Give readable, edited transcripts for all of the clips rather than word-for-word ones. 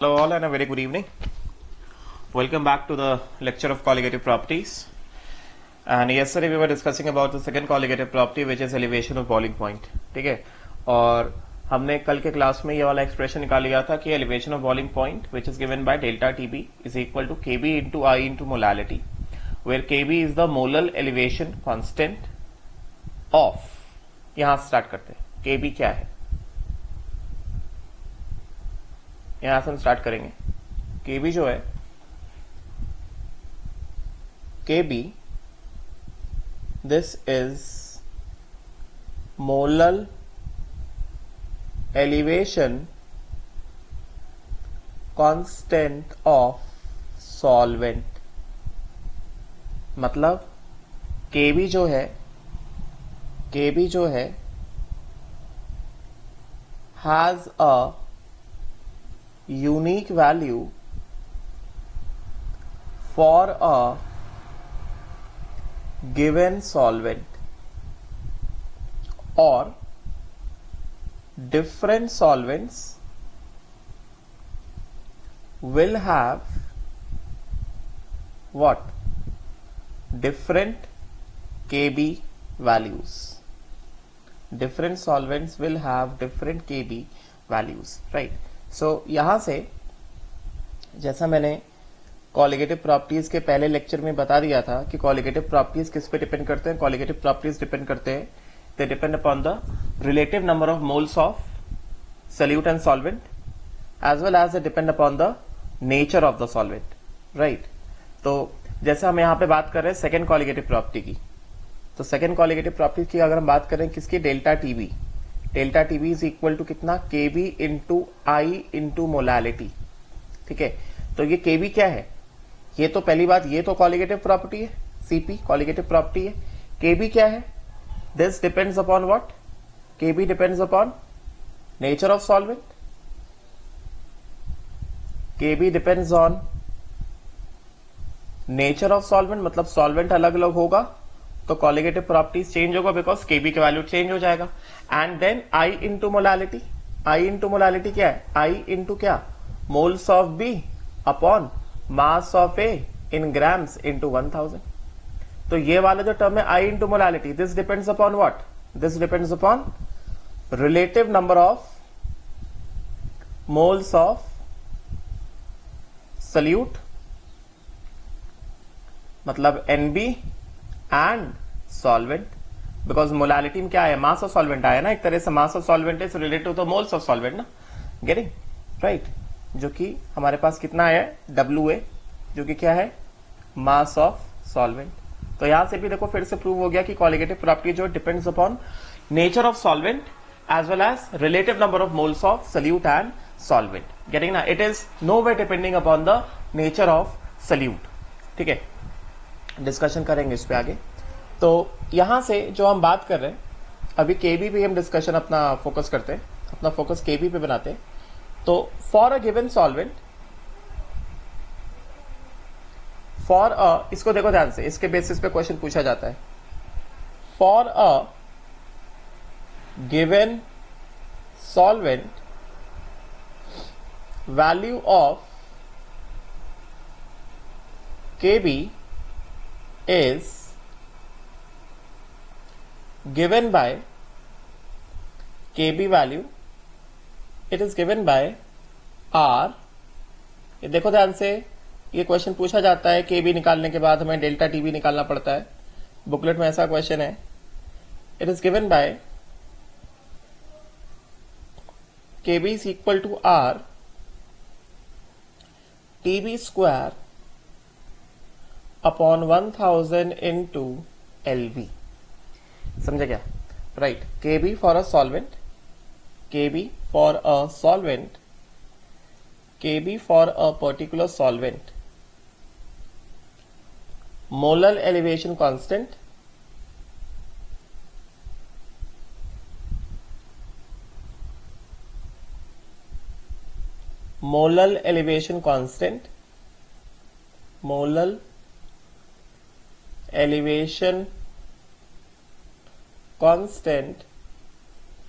Hello all and a very good evening. Welcome back to the lecture of colligative properties. And yesterday we were discussing about the second colligative property which is elevation of boiling point. ठीक है, और हमने कल के class में ये वाला expression निकाल लिया था कि elevation of boiling point which is given by delta TB is equal to KB into I into molality, where KB is the molar elevation constant of, यहां स्टार्ट करते हैं, KB क्या है, यहां से हम स्टार्ट करेंगे। केबी जो है, KB this is molar elevation constant of solvent. मतलब केबी जो है, केबी जो है has a unique value for a given solvent or different solvents will have what? Different KB values. Different solvents will have different KB values, right? सो यहां से जैसा मैंने colligative properties के पहले लेक्चर में बता दिया था कि कॉलिगेटिव प्रॉपर्टीज किस पे डिपेंड करते हैं। कॉलिगेटिव प्रॉपर्टीज डिपेंड करते हैं, they depend upon the relative number of moles of solute and solvent as well as they depend upon the nature of the solvent, right. तो जैसे हम यहां पे बात कर रहे हैं सेकेंड कॉलिगेटिव प्रॉपर्टी की, तो सेकेंड कॉलिगेटिव प्रॉपर्टी की अगर हम बात करें किसकी, delta TB, delta TB is equal to कितना, केबी इंटू आई इंटू मोलालिटी। ठीक है, तो ये केबी क्या है, ये तो पहली बात, ये तो कॉलिगेटिव प्रॉपर्टी है, सीपी कॉलिगेटिव प्रॉपर्टी है। केबी क्या है, this depends upon what, KB depends upon nature of solvent, KB depends on nature of solvent, मतलब सॉल्वेंट अलग अलग होगा तो कॉलिगेटिव प्रॉपर्टीज चेंज होगा बिकॉज केबी का वैल्यू चेंज हो जाएगा। And then i into molality, i into molality क्या है, आई इंटू क्या, moles of B upon mass of A in grams into 1000। तो ये वाला जो टर्म है i into molality, this depends upon what, this depends upon relative number of moles of solute, मतलब NB and solvent, because molality में क्या है, मास of solvent आया ना, एक तरह से mass of solvent is related to the moles of solvent ना, गेटिंग राइट, जो कि हमारे पास कितना आया है, WA, जो कि क्या है, मास ऑफ सॉल्वेंट। तो यहां से भी देखो फिर से प्रूव हो गया कि कॉलिगेटिव प्रॉपर्टी जो depends upon nature of solvent as well as relative number of moles of solute and solvent, getting ना, it is no way depending upon the nature of solute. ठीक है, डिस्कशन करेंगे इस पे आगे। तो यहां से जो हम बात कर रहे हैं अभी, केबी पे हम डिस्कशन अपना फोकस करते हैं, अपना फोकस केबी पे बनाते हैं। तो for a given solvent, for a, इसको देखो ध्यान से, इसके बेसिस पे क्वेश्चन पूछा जाता है। For a given solvent, value of KB is given by KB value, it is given by R। ये देखो ध्यान से, ये क्वेश्चन पूछा जाता है, KB निकालने के बाद हमें डेल्टा TB निकालना पड़ता है, बुकलेट में ऐसा क्वेश्चन है। It is given bye KB is equal to R TB square upon 1000 into LV। समझे क्या, right. KB for a solvent, KB for a solvent, KB for a particular solvent, molar elevation constant, molar elevation constant, molar elevation constant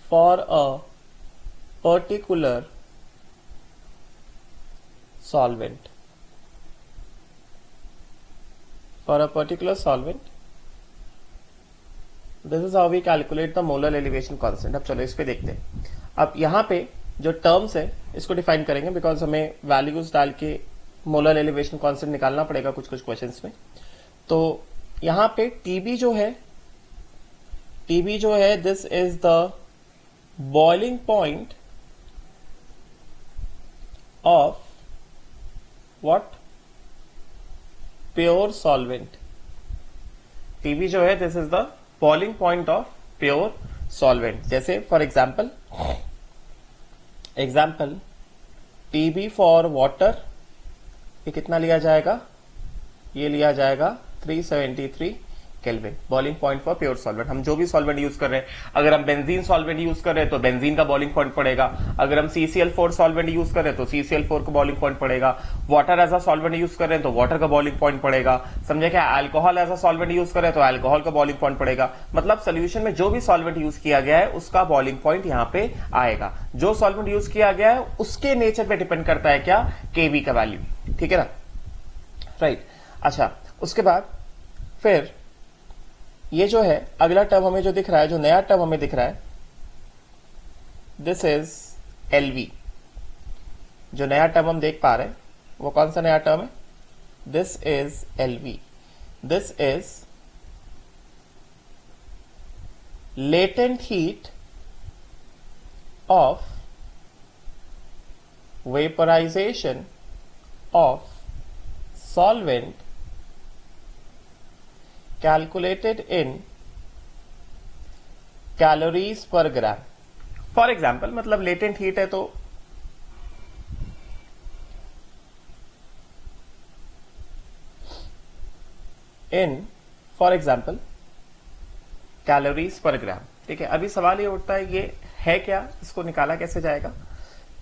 for a particular solvent. For a particular solvent, this is how we calculate the molar elevation constant. अब चलो इस पे देखते हैं. अब यहाँ पे जो टर्म्स है इसको डिफाइन करेंगे, बिकॉज हमें वैल्यूज डाल के मोलर एलिवेशन कांस्टेंट निकालना पड़ेगा कुछ कुछ क्वेश्चंस में. तो यहां पे टीबी जो है this is the boiling point of what? Pure solvent. TB जो है this is the boiling point of pure solvent. जैसे for example TB for water, ये कितना लिया जाएगा? ये लिया जाएगा 373 kelvin, boiling point for pure solvent. हम जो भी सॉल्वेंट यूज कर रहे हैं, अगर हम बेंजीन सॉल्वेंट यूज कर रहे हैं तो बेंजीन का बॉइलिंग पॉइंट पड़ेगा. अगर हम CCl4 सॉल्वेंट यूज कर रहे हैं तो CCl4 का बॉइलिंग पॉइंट पड़ेगा. Water as a solvent use कर रहे हैं तो वाटर का बॉइलिंग पॉइंट पड़ेगा. समझे क्या? Alcohol as a solvent use कर रहे हैं तो अल्कोहल का बॉइलिंग पॉइंट पड़ेगा. मतलब सोल्यूशन में जो भी सॉल्वेंट यूज किया गया है उसका बॉइलिंग पॉइंट यहां पे आएगा. जो सॉल्वेंट यूज किया गया है उसके नेचर पे डिपेंड करता है क्या? केवी का वैल्यू. ठीक है ना? राइट. अच्छा, उसके बाद फिर ये जो है अगला टर्म हमें जो दिख रहा है, जो नया टर्म हमें दिख रहा है, दिस इज एलवी. जो नया टर्म हम देख पा रहे हैं वो कौन सा नया टर्म है? This is LV. This is latent heat of vaporisation of solvent calculated in calories per gram. For example, मतलब latent heat है तो in for example calories per gram. ठीक है. अभी सवाल ये उठता है ये है क्या, इसको निकाला कैसे जाएगा?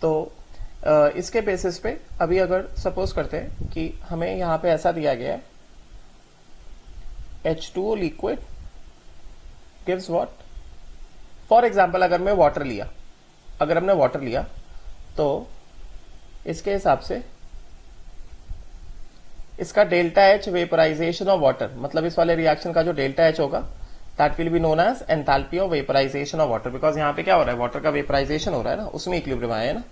तो इसके बेसिस पे अभी अगर सपोज करते हैं कि हमें यहां पे ऐसा दिया गया है H2O liquid gives what? For example अगर मैं वाटर लिया, अगर हमने वाटर लिया तो इसके हिसाब से इसका delta H vaporisation of water, मतलब इस वाले रिएक्शन का जो डेल्टा एच होगा that will be known as enthalpy of vaporisation of water. Because यहां पे क्या हो रहा है? वाटर का वेपराइजेशन हो रहा है ना, उसमें इक्विलिब्रियम आया है ना.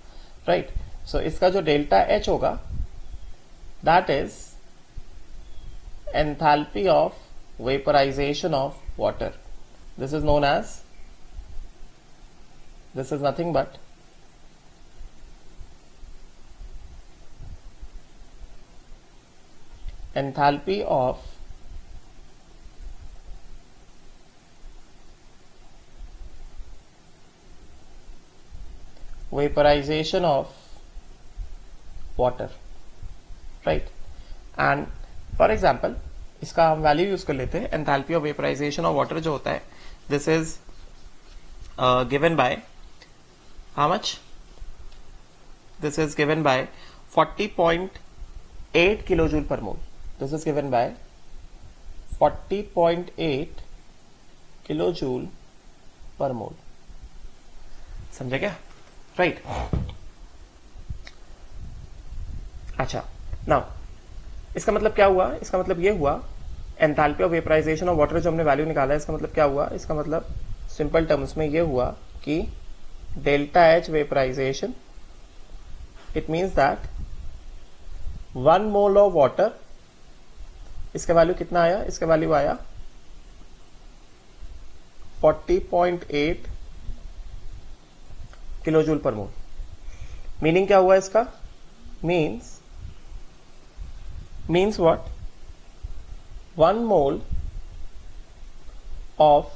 राइट. सो इसका जो डेल्टा एच होगा that is enthalpy of vaporisation of water. This is known as, this is nothing but enthalpy of vaporization of water. Right. And for example इसका हम वैल्यू यूज कर लेते हैं. Enthalpy of vaporisation of water जो होता है this is given by how much? This is given by 40.8 kilojoule per mole. This is given by 40.8 kilojoule per mole. समझे क्या? राइट. अच्छा, नाउ इसका मतलब क्या हुआ? इसका मतलब ये हुआ enthalpy of vaporisation of water जो हमने वैल्यू निकाला है, इसका मतलब क्या हुआ? इसका मतलब सिंपल टर्म्स में ये हुआ कि delta H vaporisation, it means that 1 mole of water, इसका वैल्यू कितना आया? इसका वैल्यू आया 40.8 किलोजूल पर मोल. मीनिंग क्या हुआ इसका? means what? 1 mole of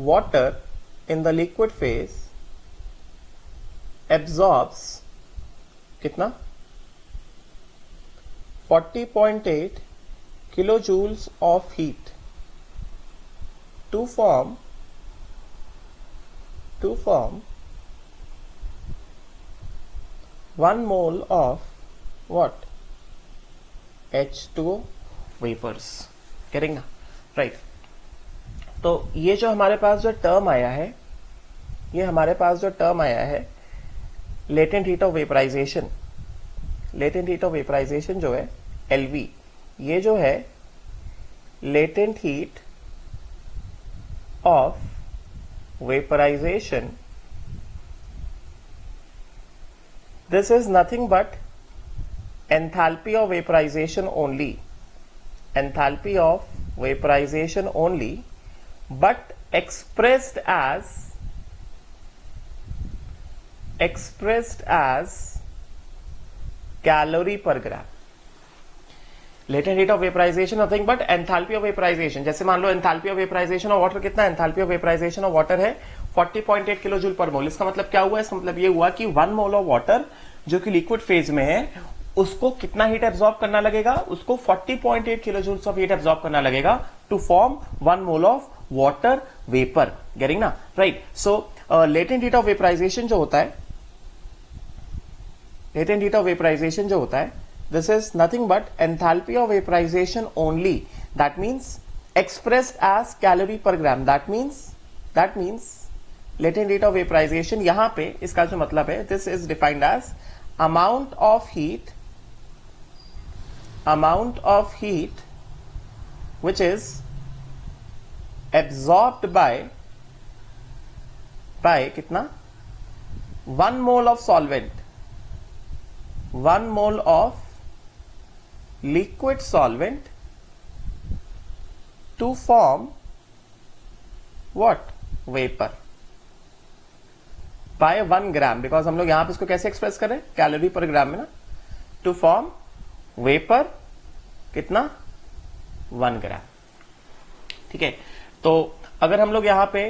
water in the liquid phase absorbs कितना? 40.8 kilojoules of heat to form 1 mole of what? H2O vapors. करेंगे ना? राइट. तो ये जो हमारे पास जो टर्म आया है, ये हमारे पास जो टर्म आया है latent heat of vaporisation, latent heat of vaporisation जो है LV, ये जो है latent heat of vaporisation, this is nothing but enthalpy of vaporization only, enthalpy of vaporization only, but expressed as calorie per gram. Latent heat of vaporisation nothing but enthalpy of vaporisation. जैसे मान लो enthalpy of vaporisation of water कितना, enthalpy of vaporisation of water है 40.8 kilo joule per मोल। इसका मतलब क्या हुआ, इसका मतलब ये हुआ कि 1 मोल ऑफ वाटर जो कि लिक्विड फेज में है उसको कितना हीट एब्जॉर्ब करना लगेगा, उसको 40.8 kilo joules of heat absorb करना लगेगा to form 1 mole of water vapour. Getting ना, right. So latent heat of vaporisation जो होता है, लेटेंट हीट ऑफ वेपराइजेशन जो होता है, this is nothing but enthalpy of vaporization only, that means expressed as calorie per gram, that means latent heat of vaporization यहां पे इसका जो मतलब है, this is defined as amount of heat which is absorbed by कितना, 1 mole of solvent, 1 mole of liquid solvent to form what, vapor by 1 gram, because हम लोग यहां पे इसको कैसे एक्सप्रेस करें, कैलोरी पर ग्राम में ना, टू फॉर्म वेपर कितना, 1 ग्राम। ठीक है, तो अगर हम लोग यहां पे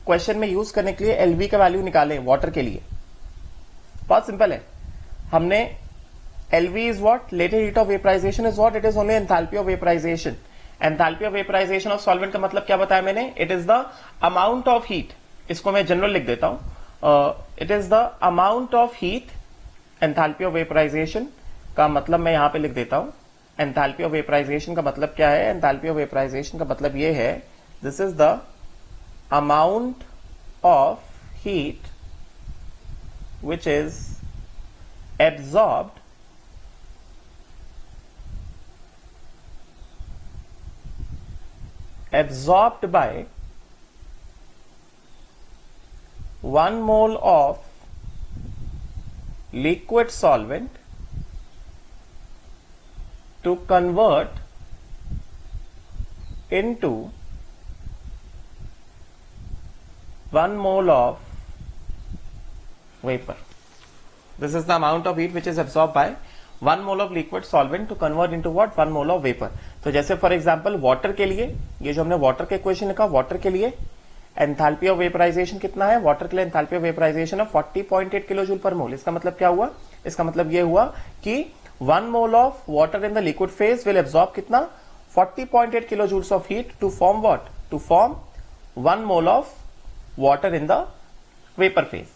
क्वेश्चन में यूज करने के लिए एलवी का वैल्यू निकालें वाटर के लिए, बहुत सिंपल है। हमने LV is what? Latent heat of vaporization is what? It is only enthalpy of vaporization. Enthalpy of vaporization of solvent का मतलब क्या बताया मैंने? It is the amount of heat. इसको मैं जनरल लिख देता हूं। It is the amount of heat. Enthalpy of vaporization का मतलब मैं यहां पे लिख देता हूं। Enthalpy of vaporization का मतलब क्या है? Enthalpy of vaporization का मतलब ये है, this is the amount of heat which is absorbed by 1 mole of liquid solvent to convert into 1 mole of vapor. This is the amount of heat which is absorbed by 1 mole of liquid solvent to convert into what, 1 mole of vapor. तो जैसे for example water के लिए, ये जो हमने water के equation लिखा, water के लिए एंथैल्पी ऑफ वेपराइजेशन कितना है, वाटर के लिए एंथैल्पी ऑफ वेपराइजेशन है 40.8 किलो जूल पर मोल। इसका मतलब क्या हुआ, इसका मतलब ये हुआ कि 1 mole of water in the liquid phase will absorb कितना, 40.8 kilo joules of heat to form what, to form 1 mole of water in the vapour phase.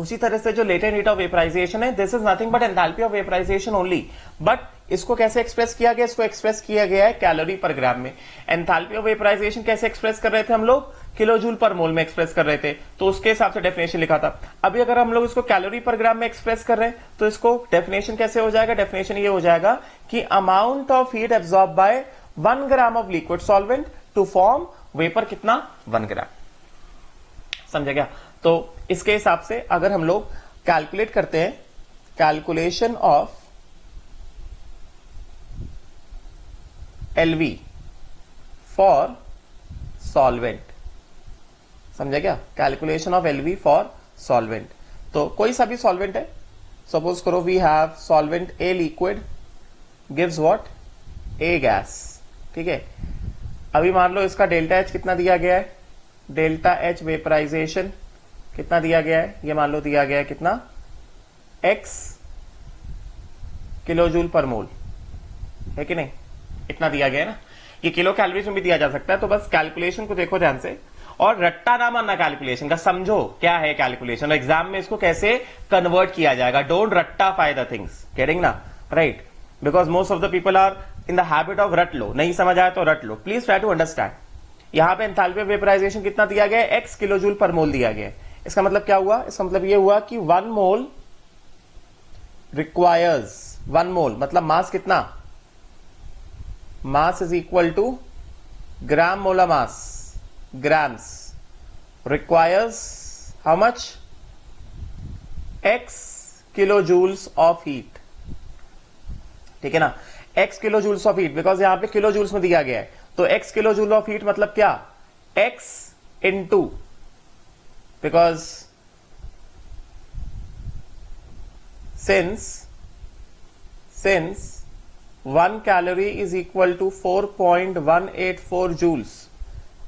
उसी तरह से जो लेटेंट हीट ऑफ वेपराइजेशन है, this is nothing but enthalpy of vaporisation only, but इसको कैसे express किया गया, इसको एक्सप्रेस किया गया है कैलोरी पर ग्राम में। एंथैल्पी ऑफ वेपराइजेशन कैसे एक्सप्रेस कर रहे थे हम लोग, किलो जूल पर मोल में एक्सप्रेस कर रहे थे, तो उसके हिसाब से डेफिनेशन लिखा था। अभी अगर हम लोग इसको कैलोरी पर ग्राम में एक्सप्रेस कर रहे हैं तो इसको डेफिनेशन कैसे हो जाएगा, डेफिनेशन ये हो जाएगा कि amount of heat absorb by 1 gram of liquid solvent to form vapour कितना, 1 ग्राम। समझ गया? तो इसके हिसाब से अगर हम लोग कैलकुलेट करते हैं, calculation of LV for solvent, समझे क्या, calculation of LV for solvent. तो कोई सा भी सॉल्वेंट है, सपोज करो we have solvent A liquid gives what, A gas. ठीक है, अभी मान लो इसका डेल्टा H कितना दिया गया है, डेल्टा H वेपराइजेशन कितना दिया गया है, ये मान लो दिया गया है कितना, x किलो जूल पर मोल, है कि नहीं, इतना दिया गया है ना। ये किलो कैलोरीज में भी दिया जा सकता है। तो बस कैलकुलेशन को देखो ध्यान से, और रट्टा ना मानना कैलकुलेशन का, समझो क्या है कैलकुलेशन, एग्जाम में इसको कैसे कन्वर्ट किया जाएगा। डोंट रट्टाफाई द थिंग्स, गेटिंग ना, right, because most of the people are in the habit of रट लो, नहीं समझ आया तो रट लो। Please try to understand. यहां पे एंथैल्पी ऑफ वेपराइजेशन कितना दिया गया है, x किलो जूल पर मोल दिया गया है। इसका मतलब क्या हुआ, इसका मतलब ये हुआ कि 1 मोल रिक्वायर्स 1 मोल मतलब मास कितना, mass is equal to gram molar mass, grams, requires how much, x kilo joules of heat, ठीक है ना, x kilo joules of heat, because यहां पे किलो जूल्स में दिया गया है, तो x kilo joule of heat मतलब क्या, x into, because since 1 calorie is equal to 4.184 joules,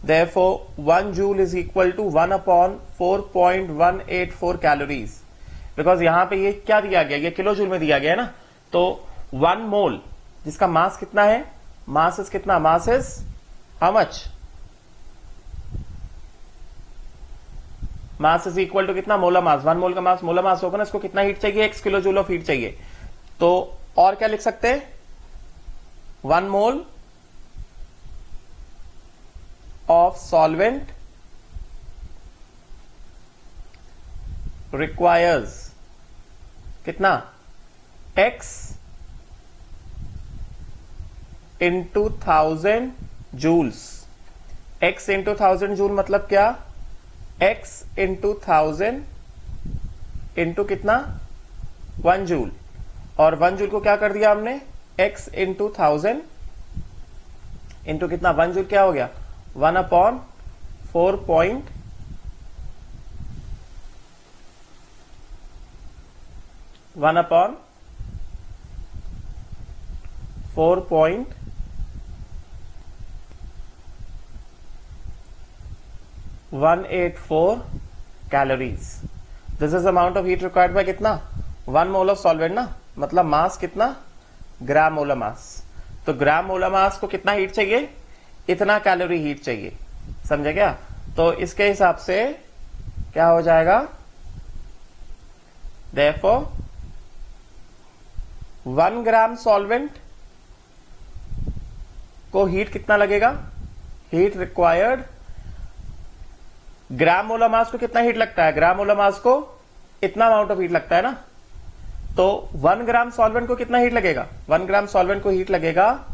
therefore 1 joule is equal to 1 upon 4.184 calories, because यहां पे ये क्या दिया गया, ये किलो जूल में दिया गया है ना, तो 1 मोल जिसका मास कितना है, मास इज कितना, mass is how much, mass is equal to कितना, मोलर मास, 1 मोल का मास मोलर मास होगा ना, इसको कितना हीट चाहिए, x kilo joule of heat चाहिए, तो और क्या लिख सकते हैं, 1 मोल ऑफ सॉल्वेंट रिक्वायर्स कितना, x into 1000 joules, x into 1000 joule मतलब क्या, x इंटू 1000 इंटू कितना, 1 जूल, और 1 जूल को क्या कर दिया हमने, x इंटू 1000 इंटू कितना, 1 जूल क्या हो गया, 1 upon 4.184 calories. This is amount of heat required by कितना, 1 मोल ऑफ सॉल्वेंट ना, मतलब मास कितना, ग्राम मोलर मास, तो ग्राम मोलर मास को कितना हीट चाहिए, इतना कैलोरी हीट चाहिए, समझे क्या, तो इसके हिसाब से क्या हो जाएगा, therefore 1 ग्राम सॉल्वेंट को हीट कितना लगेगा, हीट रिक्वायर्ड, ग्राम मोलर मास को कितना हीट लगता है, ग्राम मोलर मास को इतना अमाउंट ऑफ हीट लगता है ना, तो 1 ग्राम सॉल्वेंट को कितना हीट लगेगा, 1 ग्राम सॉल्वेंट को हीट लगेगा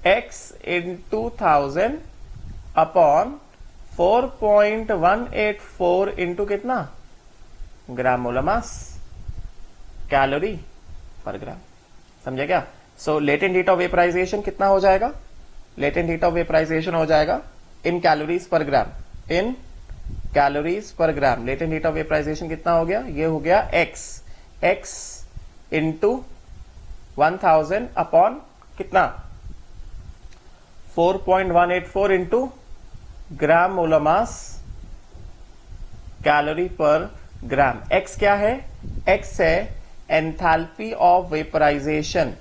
x इंटू 1000 अपॉन 4.184 इंटू कितना, gram molar mass, calorie per gram, समझे क्या, सो लेटेंट हीट ऑफ वेपराइजेशन कितना हो जाएगा, लेटेंट हीट ऑफ वेपराइजेशन हो जाएगा इन calories per gram, in calories per gram, latent heat of vaporization कितना हो गया, ये हो गया x इंटू 1000 अपॉन कितना, 4.184 into gram molar mass, calorie per gram, x क्या है, x है enthalpy of vaporisation,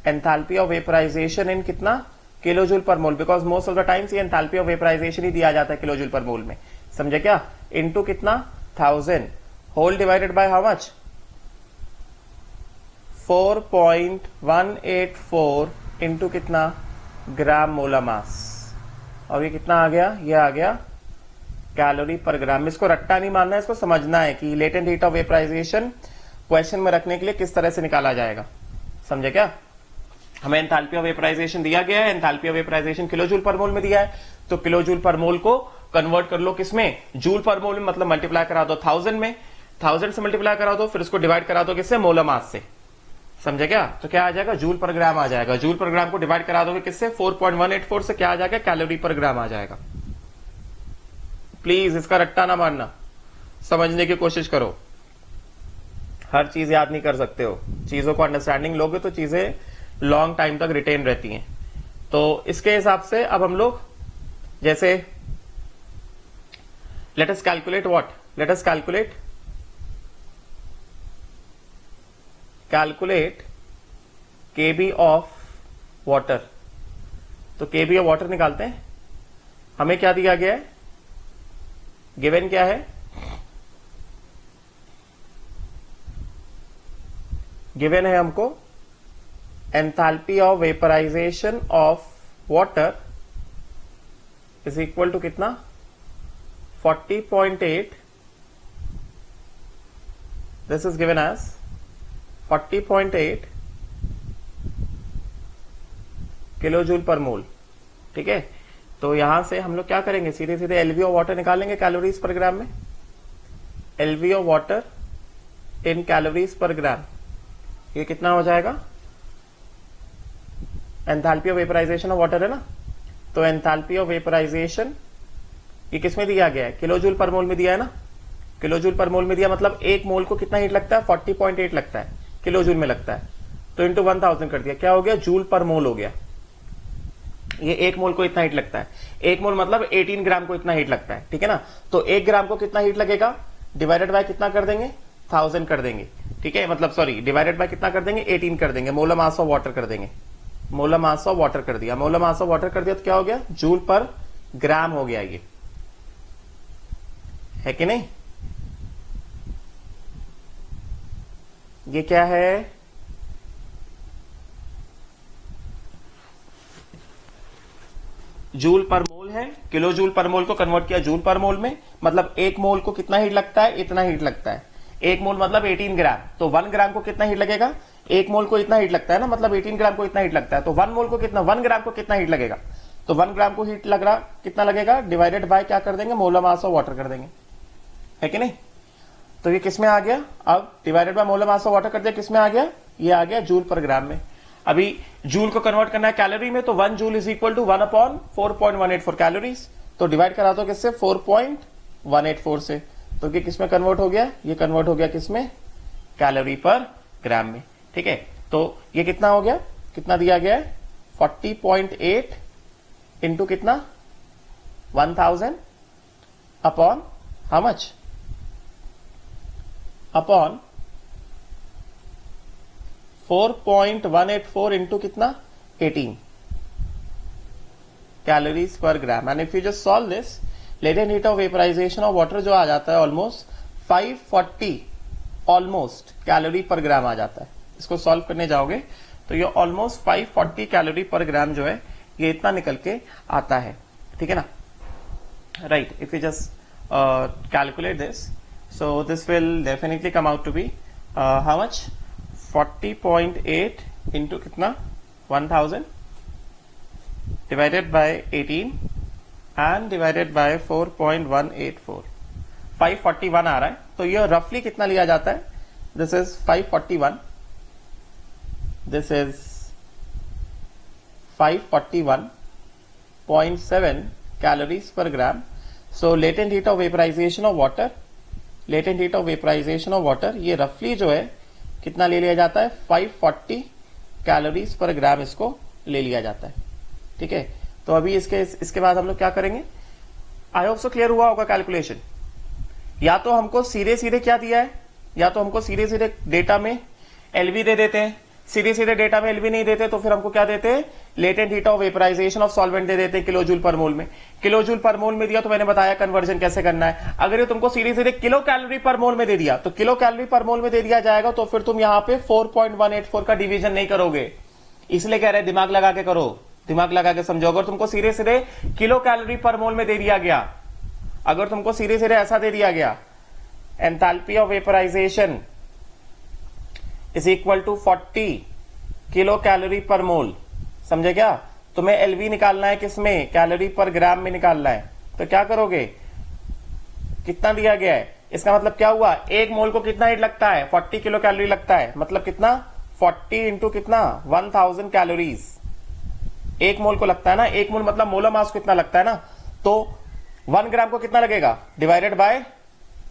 enthalpy of vaporisation in कितना, kilo joule per mole, because most of the times ये एंथैल्पी ऑफ वेपराइजेशन ही दिया जाता है किलो जूल पर मोल में, समझे क्या, इनटू कितना 1000 whole divided by how much, 4.184 into कितना, ग्राम मोलर मास, और ये कितना आ गया, ये आ गया कैलोरी पर ग्राम। इसको रट्टा नहीं मानना है, इसको समझना है कि latent heat of vaporization question में रखने के लिए किस तरह से निकाला जाएगा, समझे क्या, हमें एंथैल्पी ऑफ वेपराइजेशन दिया गया है, enthalpy of vaporisation kilo joule per mole में दिया है, तो किलो जूल पर मोल को कन्वर्ट कर लो किसमें, जूल पर मोल में, मतलब मल्टीप्लाई करा दो 1000 में, 1000 से मल्टीप्लाई करा दो, फिर उसको डिवाइड करा दो किससे, मोलर मास से, समझे क्या, तो क्या आ जाएगा, जूल पर ग्राम आ जाएगा, जूल पर ग्राम को डिवाइड करा दोगे किससे, 4.184 से, क्या आ जाएगा, कैलोरी पर ग्राम आ जाएगा। प्लीज इसका रट्टा ना मानना, समझने की कोशिश करो, हर चीज याद नहीं कर सकते हो, चीजों को अंडरस्टैंडिंग लोगे तो चीजें लॉन्ग टाइम तक रिटेन रहती हैं। तो इसके हिसाब से अब हम लोग जैसे let us calculate what, let us calculate KB of water, तो केबी ऑफ वाटर निकालते हैं। हमें क्या दिया गया है, गिवन क्या है, गिवन है हमको enthalpy of vaporisation of water is equal to कितना, 40.8, this is given as 40.8 kilo joule per mole. ठीक है, तो यहां से हम लोग क्या करेंगे, सीधे सीधे एलवी ऑफ वाटर निकालेंगे कैलोरीज पर ग्राम में। LV of water in calories per gram, ये कितना हो जाएगा, enthalpy of vaporisation of water है ना, तो एंथैल्पी ऑफ वेपराइजेशन ये किसमें दिया गया है, किलो जूल पर मोल में दिया है ना। किलो जूल पर मोल में दिया मतलब एक मोल को कितना हीट लगता है, 40.8 लगता है, किलो जूल में लगता है, तो इंटू 1000 कर दिया, क्या हो गया, जूल पर मोल हो गया। ये एक मोल को इतना हीट लगता है, एक मोल मतलब 18 ग्राम को इतना हीट लगता है। ठीक है ना, तो 1 ग्राम को कितना हीट लगेगा, डिवाइडेड बाय कितना कर देंगे, 1000 कर देंगे। ठीक है, मतलब सॉरी, डिवाइडेड बाय कितना कर देंगे, 18 कर देंगे, मोलर मास ऑफ वाटर कर देंगे, मोलर मास ऑफ वाटर कर दिया। मोलर मास ऑफ वाटर कर दिया तो क्या हो गया, जूल पर ग्राम हो गया, ये है कि नहीं। ये क्या है, जूल पर मोल है, किलो जूल पर मोल को कन्वर्ट किया जूल पर मोल में, मतलब एक मोल को कितना हीट लगता है, इतना हीट लगता है। एक मोल मतलब 18 ग्राम, तो 1 ग्राम को कितना हीट लगेगा, एक मोल को इतना हीट लगता है ना, मतलब 18 ग्राम को इतना हीट लगता है, तो 1 मोल को कितना, 1 ग्राम को कितना हीट लगेगा, तो 1 ग्राम को हीट लग रहा कितना लगेगा, डिवाइडेड बाय क्या कर देंगे, मोलर मास ऑफ वाटर कर देंगे, है कि नहीं। तो ये किसमें आ गया, अब divided by molar mass of water कर दिया, किसमें आ गया, ये आ गया जूल पर ग्राम में। अभी जूल को कन्वर्ट करना है कैलोरी में, तो 1 joule is equal to 1/4.184 calories, तो डिवाइड करा दो किससे, 4.184 से, तो ये किसमें कन्वर्ट हो गया, ये कन्वर्ट हो गया किसमें, कैलोरी पर ग्राम में। ठीक है, तो ये कितना हो गया, कितना दिया गया है, 40.8 इंटू कितना, 1000 upon how much, upon 4.184 into कितना, 18 calories per gram. And if you just solve this, latent heat of vaporisation of water जो आ जाता है ऑलमोस्ट 540 ऑलमोस्ट कैलोरी पर ग्राम आ जाता है। इसको सॉल्व करने जाओगे तो ये ऑलमोस्ट 540 कैलोरी पर ग्राम जो है ये इतना निकल के आता है। ठीक है ना, right. If you just calculate this, so this will definitely come out to be how much, 40.8 into कितना, 1000 divided by 18 and divided by 4.184, 541 आ रहा है। तो ये रफली कितना लिया जाता है, this is 541, this is 541.7 calories per gram. So latent heat of vaporization of water, latent heat of vaporisation of water, ये रफली जो है कितना ले लिया जाता है, 540 कैलोरीज पर ग्राम इसको ले लिया जाता है। ठीक है, तो अभी इसके बाद हम लोग क्या करेंगे, आई होप सो क्लियर हुआ होगा कैलकुलेशन। या तो हमको सीधे सीधे क्या दिया है, या तो हमको सीधे सीधे डेटा में एलवी दे देते हैं, सीधे सीधे डेटा में एलवी नहीं देते तो फिर हमको क्या देते हैं, latent heat of vaporisation of solvent दे देते हैं किलो जूल पर मोल में। किलो जूल पर मोल में दिया तो मैंने बताया कन्वर्जन कैसे करना है। अगर ये तुमको सीधे सीधे किलो कैलोरी पर मोल में दे दिया तो किलो कैलोरी पर मोल में दे दिया जाएगा, तो फिर तुम यहाँ पे 4.184 का डिवीजन नहीं करोगे, इसलिए कह रहे दिमाग लगा के करो, दिमाग लगा के समझो। अगर तुमको सीधे सीधे किलो कैलोरी पर मोल में दे दिया गया, अगर तुमको सीधे सीधे ऐसा दे दिया गया, enthalpy of vaporization is equal to 40 kilo calorie per mole, समझे क्या। तुम्हें एलवी निकालना है किसमें, कैलोरी पर ग्राम में निकालना है, तो क्या करोगे, कितना दिया गया है, इसका मतलब क्या हुआ, एक मोल को कितना हीट लगता है, 40 किलो कैलोरी लगता है, मतलब कितना, 40 इंटू कितना, 1000 कैलोरीज एक मोल को लगता है ना। एक मोल मतलब मोलर मास को कितना लगता है ना, तो 1 ग्राम को कितना लगेगा, divided by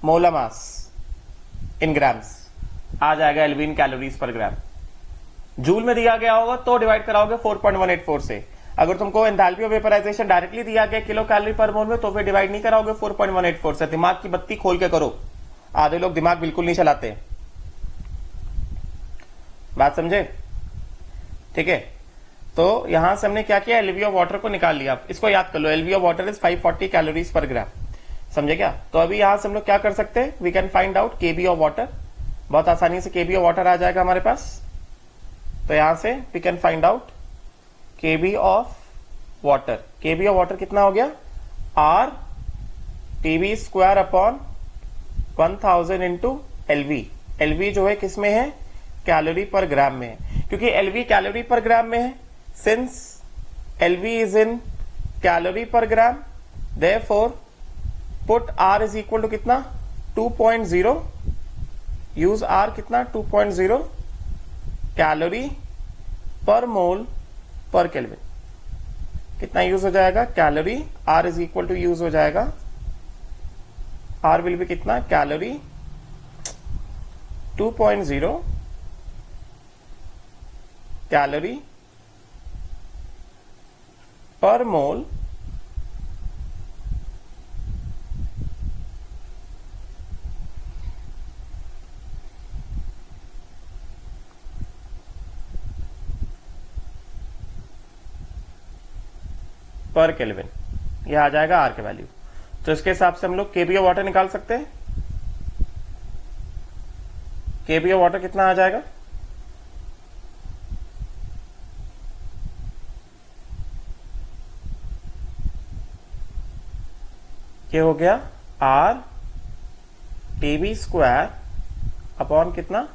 molar mass in grams आ जाएगा एलवी इन कैलोरीज पर ग्राम। जूल में दिया गया होगा तो डिवाइड कराओगे 4.184 से। अगर तुमको एंथैल्पी ऑफ वेपराइजेशन डायरेक्टली दिया गया किलो कैलोरी पर मोल में तो फिर डिवाइड नहीं कराओगे 4.184 से। दिमाग की बत्ती खोल के करो, आधे लोग दिमाग बिल्कुल नहीं चलाते, बात समझे। ठीक है, तो यहां से हमने क्या किया, एलवी ऑफ वाटर को निकाल लिया। इसको याद कर लो, LV of water is 540 calories per gram, समझे क्या। तो अभी यहां से हम लोग क्या कर सकते हैं, we can find out KB of water, बहुत आसानी से केबी ऑफ वाटर आ जाएगा हमारे पास। तो यहां से we can find out KB of water. KB of water कितना हो गया, R TB square upon 1000 into LV. LV जो है किसमें है, कैलोरी पर ग्राम में है, क्योंकि एलवी कैलोरी पर ग्राम में है। Since LV is in calorie per gram, therefore put R is equal to कितना 2.0, use R कितना 2.0 कैलोरी पर मोल पर केल्विन। कितना यूज हो जाएगा calorie, R is equal to use हो जाएगा, R विल बी कितना कैलोरी 2.0 कैलोरी पर मोल पर केल्विन। ये आ जाएगा आर के वैल्यू। तो इसके हिसाब से हम लोग केबी ऑफ वाटर निकाल सकते हैं। केबी ऑफ वाटर कितना आ जाएगा, ये हो गया आर टीबी स्क्वायर अपॉन कितना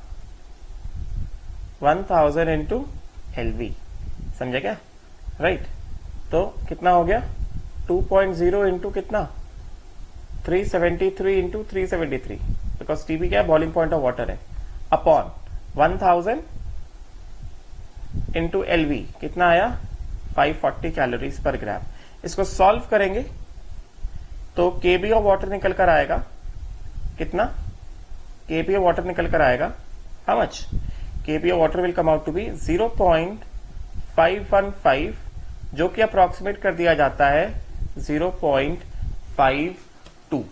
1000 इंटू एलवी। समझे क्या, राइट। तो कितना हो गया 2.0 इंटू कितना 373 इंटू 373, बिकॉज टीबी क्या है, बॉइलिंग पॉइंट ऑफ वाटर है, अपॉन 1000 इंटू एलवी कितना आया 540 कैलोरीज पर ग्राम। इसको सॉल्व करेंगे तो केबी ऑफ वाटर निकल कर आएगा कितना, केबी ऑफ वाटर निकल कर आएगा how much, KB of water will come out to be 0.515, जो कि अप्रोक्सीमेट कर दिया जाता है 0.52।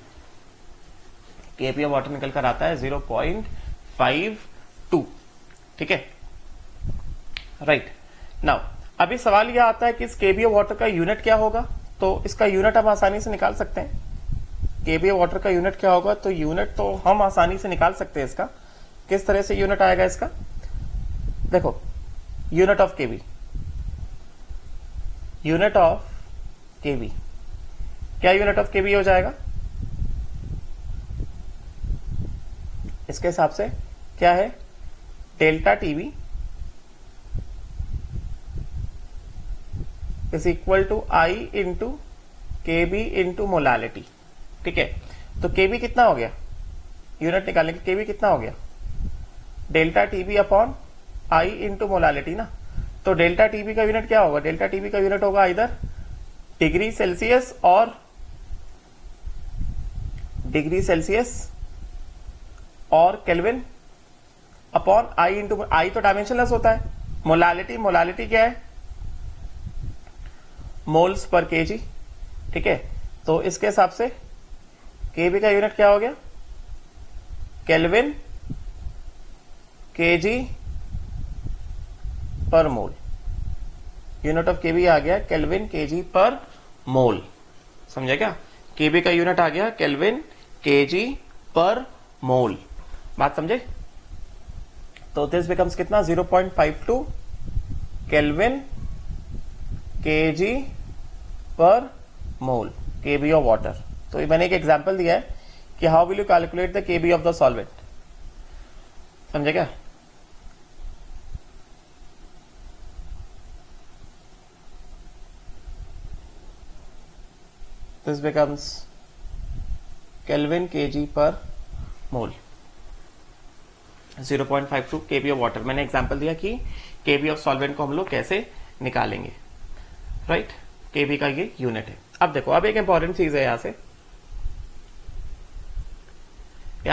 केबी ऑफ वाटर निकल कर आता है 0.52, ठीक है, राइट। नाउ अभी सवाल यह आता है कि इस केबी ऑफ वाटर का यूनिट क्या होगा। तो इसका यूनिट हम आसानी से निकाल सकते हैं। केबी ऑफ वाटर का यूनिट क्या होगा, तो यूनिट तो हम आसानी से निकाल सकते हैं इसका। किस तरह से यूनिट आएगा इसका, देखो unit of KB, unit of KB क्या यूनिट ऑफ केबी हो जाएगा, इसके हिसाब से क्या है delta TB is equal to I into KB into molality, ठीक है। तो केबी कितना हो गया, यूनिट निकालने के केबी कितना हो गया delta TB upon I into molality ना। तो डेल्टा टीबी का यूनिट क्या होगा, डेल्टा टीबी का यूनिट होगा इधर डिग्री सेल्सियस और डिग्री सेल्सियस और केल्विन अपॉन आई इंटू आई, तो डायमेंशनलेस होता है। मोलालिटी, मोलालिटी क्या है मोल्स पर केजी, ठीक है। तो इसके हिसाब से केबी का यूनिट क्या हो गया केल्विन केजी पर मोल, यूनिट ऑफ केबी आ गया केल्विन केजी पर मोल। समझे क्या, केबी का यूनिट आ गया केल्विन केजी पर मोल, बात समझे। तो दिस बिकम्स कितना 0.52 केल्विन केजी पर मोल केबी ऑफ वाटर। तो मैंने एक एग्जांपल दिया है कि how will you calculate the KB of the solvent. समझे क्या, दिस बिकम्स केल्विन केजी पर मोल 0.52 केबी ऑफ वाटर। मैंने एग्जांपल दिया कि केबी ऑफ सॉल्वेंट को हम लोग कैसे निकालेंगे, राइट। केबी का ये यूनिट है। अब देखो, अब एक इंपॉर्टेंट चीज है यहां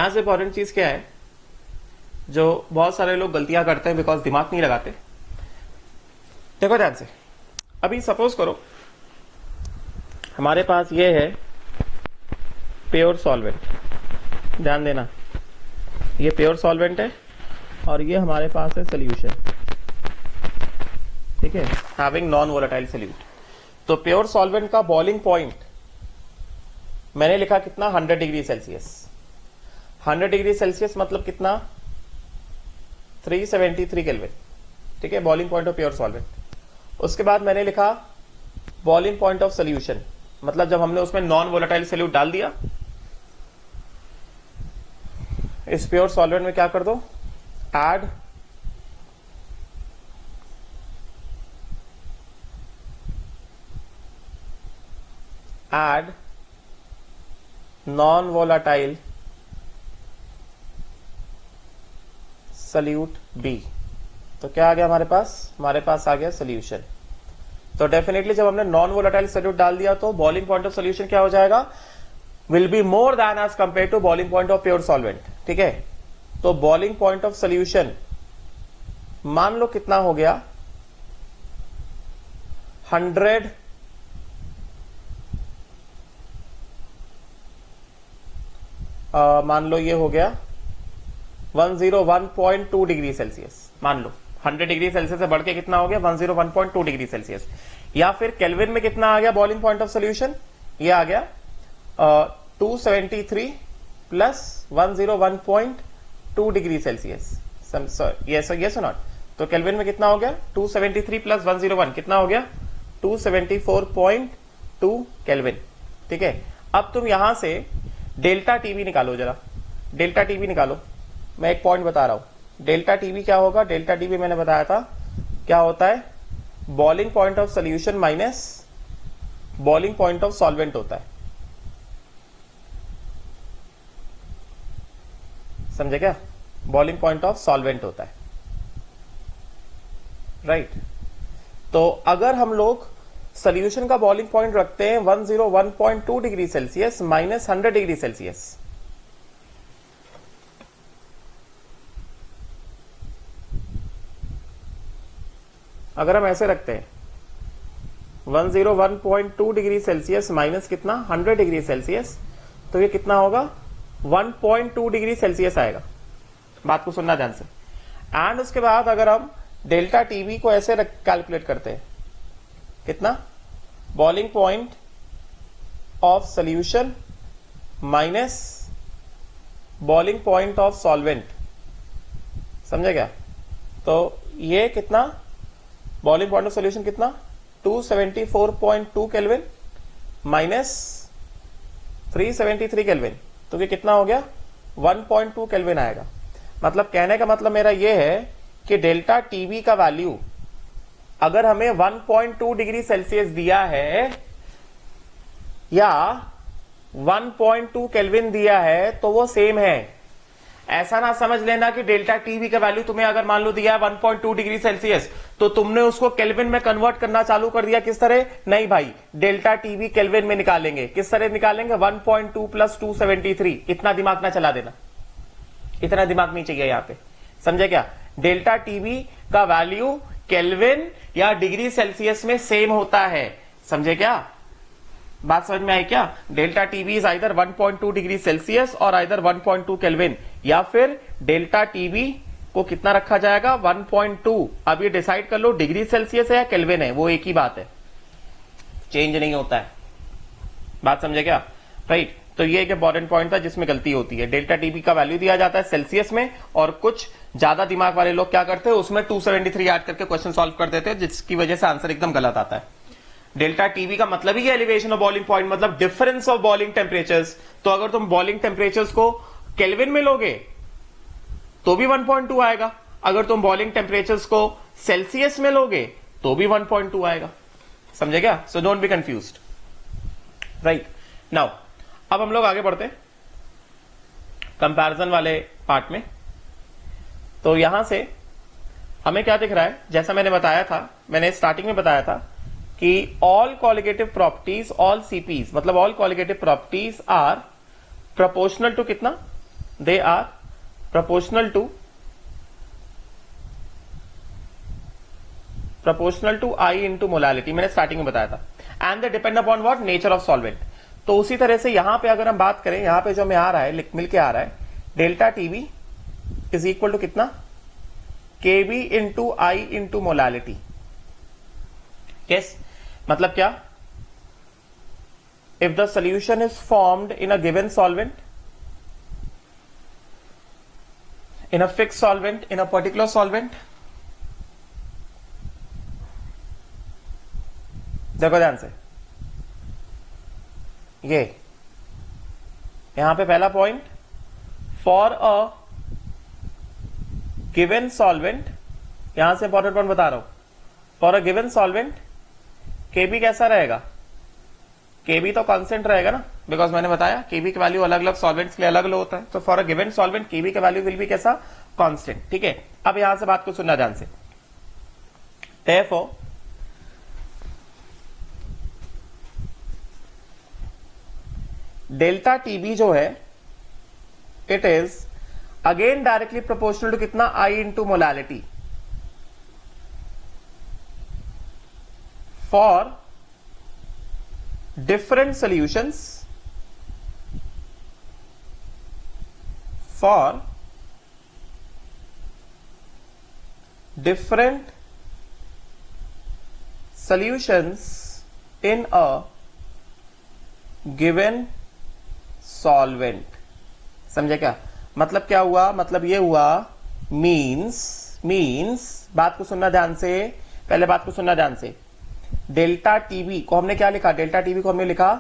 से इंपॉर्टेंट चीज क्या है जो बहुत सारे लोग गलतियां करते हैं बिकॉज दिमाग नहीं लगाते। देखो ध्यान से, अभी सपोज करो हमारे पास ये है प्योर सॉल्वेंट, ध्यान देना ये प्योर सॉल्वेंट है और ये हमारे पास है सोल्यूशन, ठीक है, हैविंग नॉन वोलेटाइल सोल्यूट। तो प्योर सॉल्वेंट का बॉइलिंग पॉइंट मैंने लिखा कितना 100 डिग्री सेल्सियस। 100 डिग्री सेल्सियस मतलब कितना 373 केल्विन, ठीक है, boiling point of pure solvent. उसके बाद मैंने लिखा बॉइलिंग पॉइंट ऑफ सोल्यूशन, मतलब जब हमने उसमें नॉन वोलेटाइल सोल्यूट डाल दिया, इस प्योर सॉल्वेंट में क्या कर दो add non volatile solute B, तो क्या आ गया हमारे पास आ गया सोल्यूशन। तो डेफिनेटली जब हमने नॉन वोलेटाइल सोल्यूट डाल दिया तो बॉइलिंग पॉइंट ऑफ सोल्यूशन क्या हो जाएगा, will be more than as compare to boiling point of pure solvent. ठीक है, तो बॉइलिंग पॉइंट ऑफ सोल्यूशन मान लो कितना हो गया, 100 मान लो ये हो गया 101.2 डिग्री सेल्सियस। मान लो 100 डिग्री सेल्सियस से बढ़ के कितना हो गया, 101.2 डिग्री सेल्सियस। या फिर केल्विन में कितना आ गया बॉइलिंग पॉइंट ऑफ सोल्यूशन, ये आ गया 273 प्लस 101.2 डिग्री सेल्सियस। यस और नॉट, तो केल्विन में कितना हो गया 273 प्लस 101 कितना हो गया 274.2 केल्विन। ठीक है, अब तुम यहां से डेल्टा टीवी निकालो, जरा डेल्टा टीवी निकालो। मैं एक पॉइंट बता रहा हूं, डेल्टा टीवी क्या होगा, डेल्टा टीवी मैंने बताया था क्या होता है, boiling point of solution minus boiling point of solvent होता है। समझे क्या, बॉइलिंग पॉइंट ऑफ सॉल्वेंट होता है, राइट। तो अगर हम लोग सोल्यूशन का बॉइलिंग पॉइंट रखते हैं 101.2 degree Celsius minus 100 degree Celsius, अगर हम ऐसे रखते हैं 101.2 डिग्री सेल्सियस माइनस कितना 100 डिग्री सेल्सियस, तो ये कितना होगा 1.2 डिग्री सेल्सियस आएगा। बात को सुनना ध्यान से। एंड उसके बाद अगर हम डेल्टा टीवी को ऐसे कैलकुलेट करते हैं, कितना boiling point of solution minus boiling point of solvent, समझे क्या, तो ये कितना बॉइलिंग पॉइंट ऑफ सोल्यूशन कितना 274.2 केल्विन माइनस 373 केल्विन, तो ये कितना हो गया 1.2 केल्विन आएगा। मतलब कहने का मतलब मेरा ये है कि डेल्टा टीवी का वैल्यू अगर हमें 1.2 डिग्री सेल्सियस दिया है या 1.2 केल्विन दिया है तो वो सेम है। ऐसा ना समझ लेना कि डेल्टा टीवी का वैल्यू तुम्हें अगर मान लो दिया है 1.2 डिग्री सेल्सियस तो तुमने उसको केल्विन में कन्वर्ट करना चालू कर दिया। किस तरह, नहीं भाई, डेल्टा टीवी केल्विन में निकालेंगे। किस तरह निकालेंगे, 1.2 प्लस 273। इतना दिमाग ना चला देना, इतना दिमाग नहीं चाहिए यहां पे, समझे क्या। डेल्टा टीवी का वैल्यू केल्विन या डिग्री सेल्सियस में सेम होता है, समझे क्या, बात समझ में आई क्या। Delta TV is either 1.2 degree Celsius और आइदर 1.2 केल्विन, या फिर डेल्टा टीवी को कितना रखा जाएगा 1.2। अब ये डिसाइड कर लो डिग्री सेल्सियस है या केल्विन है, वो एक ही बात है, चेंज नहीं होता है। बात समझे क्या, राइट। तो ये एक इंपॉर्टेंट पॉइंट था जिसमें गलती होती है। डेल्टा टीवी का वैल्यू दिया जाता है सेल्सियस में और कुछ ज्यादा दिमाग वाले लोग क्या करते हैं उसमें 273 ऐड करके क्वेश्चन सॉल्व कर देते हैं, जिसकी वजह से आंसर एकदम गलत आता है। डेल्टा टीवी का मतलब ही एलिवेशन ऑफ बॉइलिंग पॉइंट, मतलब डिफरेंस ऑफ बॉइलिंग टेम्परेचर्स। तो अगर तुम बॉइलिंग टेम्परेचर्स को केल्विन में लोगे तो भी 1.2 आएगा, अगर तुम बॉइलिंग टेम्परेचर्स को सेल्सियस में लोगे तो भी 1.2 आएगा, समझे क्या। So don't be confused, right. Now अब हम लोग आगे बढ़ते हैं कंपैरिजन वाले पार्ट में। तो यहां से हमें क्या दिख रहा है, जैसा मैंने बताया था, मैंने स्टार्टिंग में बताया था कि all colligative properties, all CPs मतलब all colligative properties are proportional to कितना, they are proportional to I into molality, मैंने स्टार्टिंग में बताया था। And they depend upon what, nature of solvent. तो उसी तरह से यहां पे अगर हम बात करें, यहां पे जो हमें आ रहा है मिलके आ रहा है, delta TV is equal to कितना, केबी इंटू आई इंटू मोलालिटी। यस, मतलब क्या, if the solution is formed in a given solvent, in a fix solvent, in a particular solvent. देखो ध्यान से, ये यहां पे पहला point, for a given solvent, यहां से इंपॉर्टेंट पॉइंट बता रहा हूं, for a given solvent KB कैसा रहेगा, Kb तो कांस्टेंट रहेगा ना, बिकॉज मैंने बताया Kb की वैल्यू अलग अलग सॉल्वेंट्स के लिए अलग अलग होता है. तो for a given solvent Kb का वैल्यू विल बी कैसा, कांस्टेंट. ठीक है, अब यहां से बात को सुनना ध्यान से. Therefore डेल्टा टीबी जो है it is again directly proportional to कितना, I इंटू मोलालिटी. फॉर different solutions, for different solutions in a given solvent. समझे क्या मतलब, क्या हुआ, मतलब ये हुआ मीन्स बात को सुनना ध्यान से, पहले बात को सुनना ध्यान से. डेल्टा टीबी को हमने क्या लिखा, डेल्टा टीबी को हमने लिखा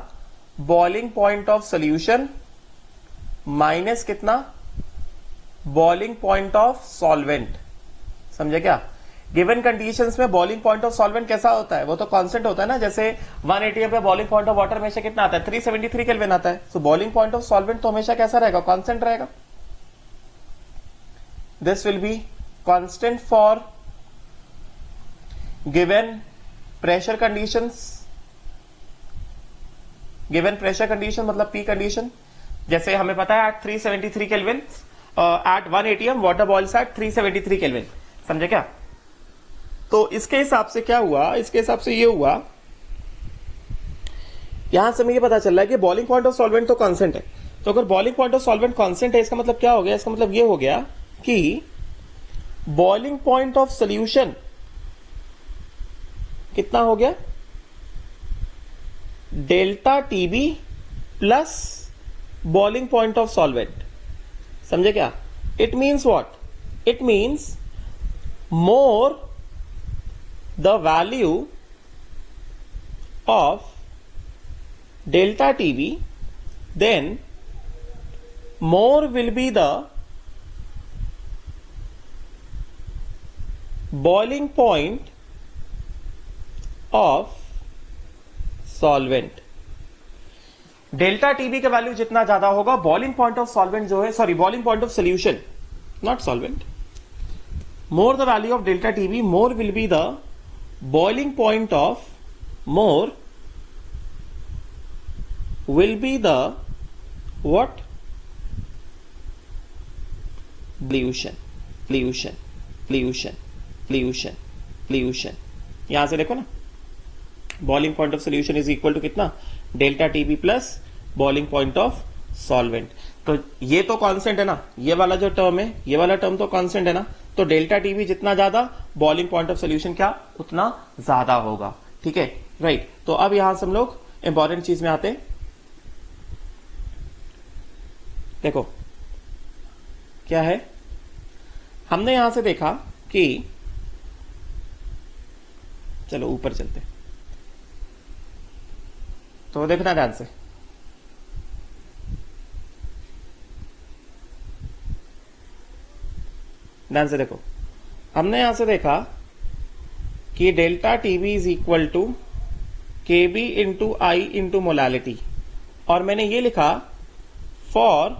boiling point of solution minus कितना, बॉइलिंग पॉइंट ऑफ सॉल्वेंट. समझे क्या, गिवन कंडीशंस में बॉइलिंग पॉइंट ऑफ सॉल्वेंट कैसा होता है, वो तो कांस्टेंट होता है ना. जैसे 1 atm पे बॉइलिंग पॉइंट ऑफ वाटर हमेशा कितना आता है, 373 केल्विन आता है. So boiling point of solvent तो हमेशा कैसा रहेगा, कांस्टेंट रहेगा. This will be constant for given pressure conditions. Given pressure condition मतलब पी कंडीशन. जैसे हमें पता है at 373 kelvin, at 1 atm water boils at 373 kelvin. समझे क्या, तो इसके हिसाब से क्या हुआ, इसके हिसाब से ये हुआ, यहां से हमें ये पता चल रहा है कि बॉइलिंग पॉइंट ऑफ सॉल्वेंट तो कांस्टेंट है. तो अगर boiling point of solvent constant है, इसका मतलब क्या हो गया, इसका मतलब ये हो गया कि बॉइलिंग पॉइंट ऑफ सोल्यूशन कितना हो गया, delta TB plus boiling point of solvent. समझे क्या, it means what, it means more the value of delta TB then more will be the boiling point of solvent. Delta TB का value जितना ज्यादा होगा, boiling point of solvent जो है, sorry boiling point of solution, not solvent, more the value of delta TB, more will be the boiling point of, more will be the what, प्ल्यूशन प्ल्यूशन प्ल्यूशन प्ल्यूशन प्ल्यूशन. यहां से देखो ना, boiling point of solution is equal to कितना, delta TB plus boiling point of solvent. तो ये तो कांस्टेंट है ना, ये वाला जो टर्म है, ये वाला टर्म तो कांस्टेंट है ना. तो डेल्टा टीबी जितना ज्यादा, बॉइलिंग पॉइंट ऑफ सोल्यूशन क्या, उतना ज्यादा होगा. ठीक है, राइट. तो अब यहां से हम लोग इंपॉर्टेंट चीज में आते हैं. देखो क्या है, हमने यहां से देखा कि, चलो ऊपर चलते, तो देखना ध्यान से. ध्यान से देखो, हमने यहां से देखा कि delta TB is equal to KB into I into molality. और मैंने ये लिखा फॉर,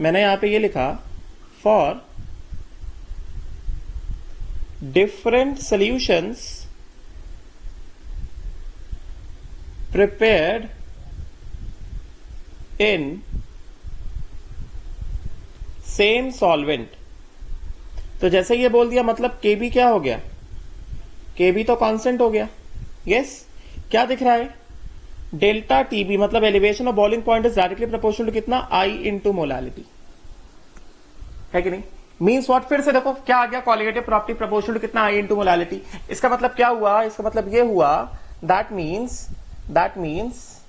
मैंने यहां पे ये लिखा for different solutions prepared in same solvent. तो जैसे ये बोल दिया, मतलब Kb क्या हो गया, Kb तो कांस्टेंट हो गया. यस, क्या दिख रहा है, डेल्टा टीबी मतलब elevation of boiling point is directly proportional to कितना, I इंटू मोलालिटी. है कि नहीं, मीन्स व्हाट, फिर से देखो क्या आ गया, क्वालिटेटिव प्रॉपर्टी प्रोपोर्शनल टू कितना, I इंटू मोलालिटी. इसका मतलब क्या हुआ, इसका मतलब ये हुआ, that means